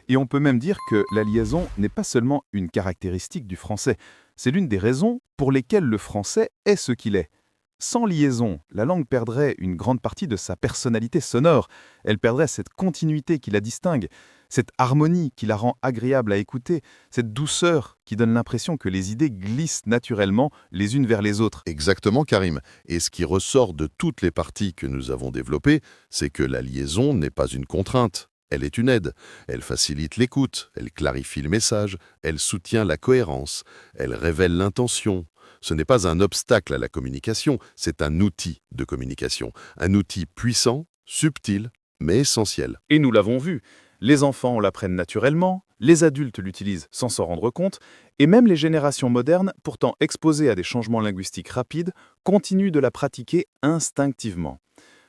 et on peut même dire que la liaison n'est pas seulement une caractéristique du français, c'est l'une des raisons pour lesquelles le français est ce qu'il est. Sans liaison, la langue perdrait une grande partie de sa personnalité sonore, elle perdrait cette continuité qui la distingue, cette harmonie qui la rend agréable à écouter, cette douceur qui donne l'impression que les idées glissent naturellement les unes vers les autres. Exactement, Karim. Et ce qui ressort de toutes les parties que nous avons développées, c'est que la liaison n'est pas une contrainte. Elle est une aide. Elle facilite l'écoute, elle clarifie le message, elle soutient la cohérence, elle révèle l'intention. Ce n'est pas un obstacle à la communication, c'est un outil de communication. Un outil puissant, subtil, mais essentiel. Et nous l'avons vu, les enfants l'apprennent naturellement, les adultes l'utilisent sans s'en rendre compte, et même les générations modernes, pourtant exposées à des changements linguistiques rapides, continuent de la pratiquer instinctivement.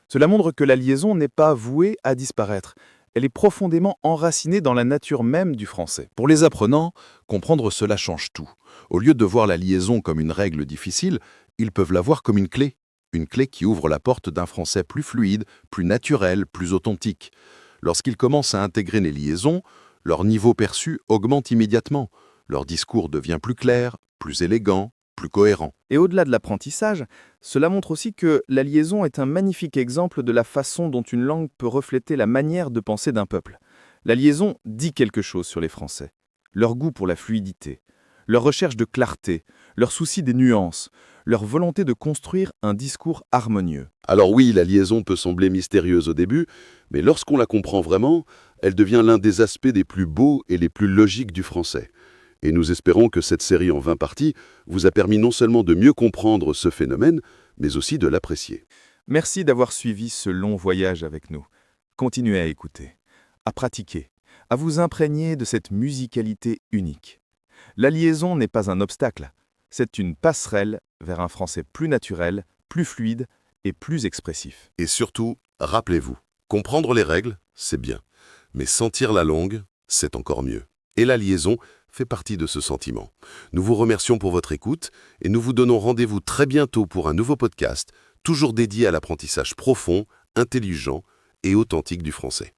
Cela montre que la liaison n'est pas vouée à disparaître. Elle est profondément enracinée dans la nature même du français. Pour les apprenants, comprendre cela change tout. Au lieu de voir la liaison comme une règle difficile, ils peuvent la voir comme une clé qui ouvre la porte d'un français plus fluide, plus naturel, plus authentique. Lorsqu'ils commencent à intégrer les liaisons, leur niveau perçu augmente immédiatement. Leur discours devient plus clair, plus élégant, plus cohérent. Et au-delà de l'apprentissage, cela montre aussi que la liaison est un magnifique exemple de la façon dont une langue peut refléter la manière de penser d'un peuple. La liaison dit quelque chose sur les Français. Leur goût pour la fluidité, leur recherche de clarté, leur souci des nuances, leur volonté de construire un discours harmonieux. Alors oui, la liaison peut sembler mystérieuse au début, mais lorsqu'on la comprend vraiment, elle devient l'un des aspects les plus beaux et les plus logiques du français. Et nous espérons que cette série en 20 parties vous a permis non seulement de mieux comprendre ce phénomène, mais aussi de l'apprécier. Merci d'avoir suivi ce long voyage avec nous. Continuez à écouter, à pratiquer, à vous imprégner de cette musicalité unique. La liaison n'est pas un obstacle, c'est une passerelle vers un français plus naturel, plus fluide et plus expressif. Et surtout, rappelez-vous, comprendre les règles, c'est bien, mais sentir la langue, c'est encore mieux. Et la liaison fait partie de ce sentiment. Nous vous remercions pour votre écoute et nous vous donnons rendez-vous très bientôt pour un nouveau podcast, toujours dédié à l'apprentissage profond, intelligent et authentique du français.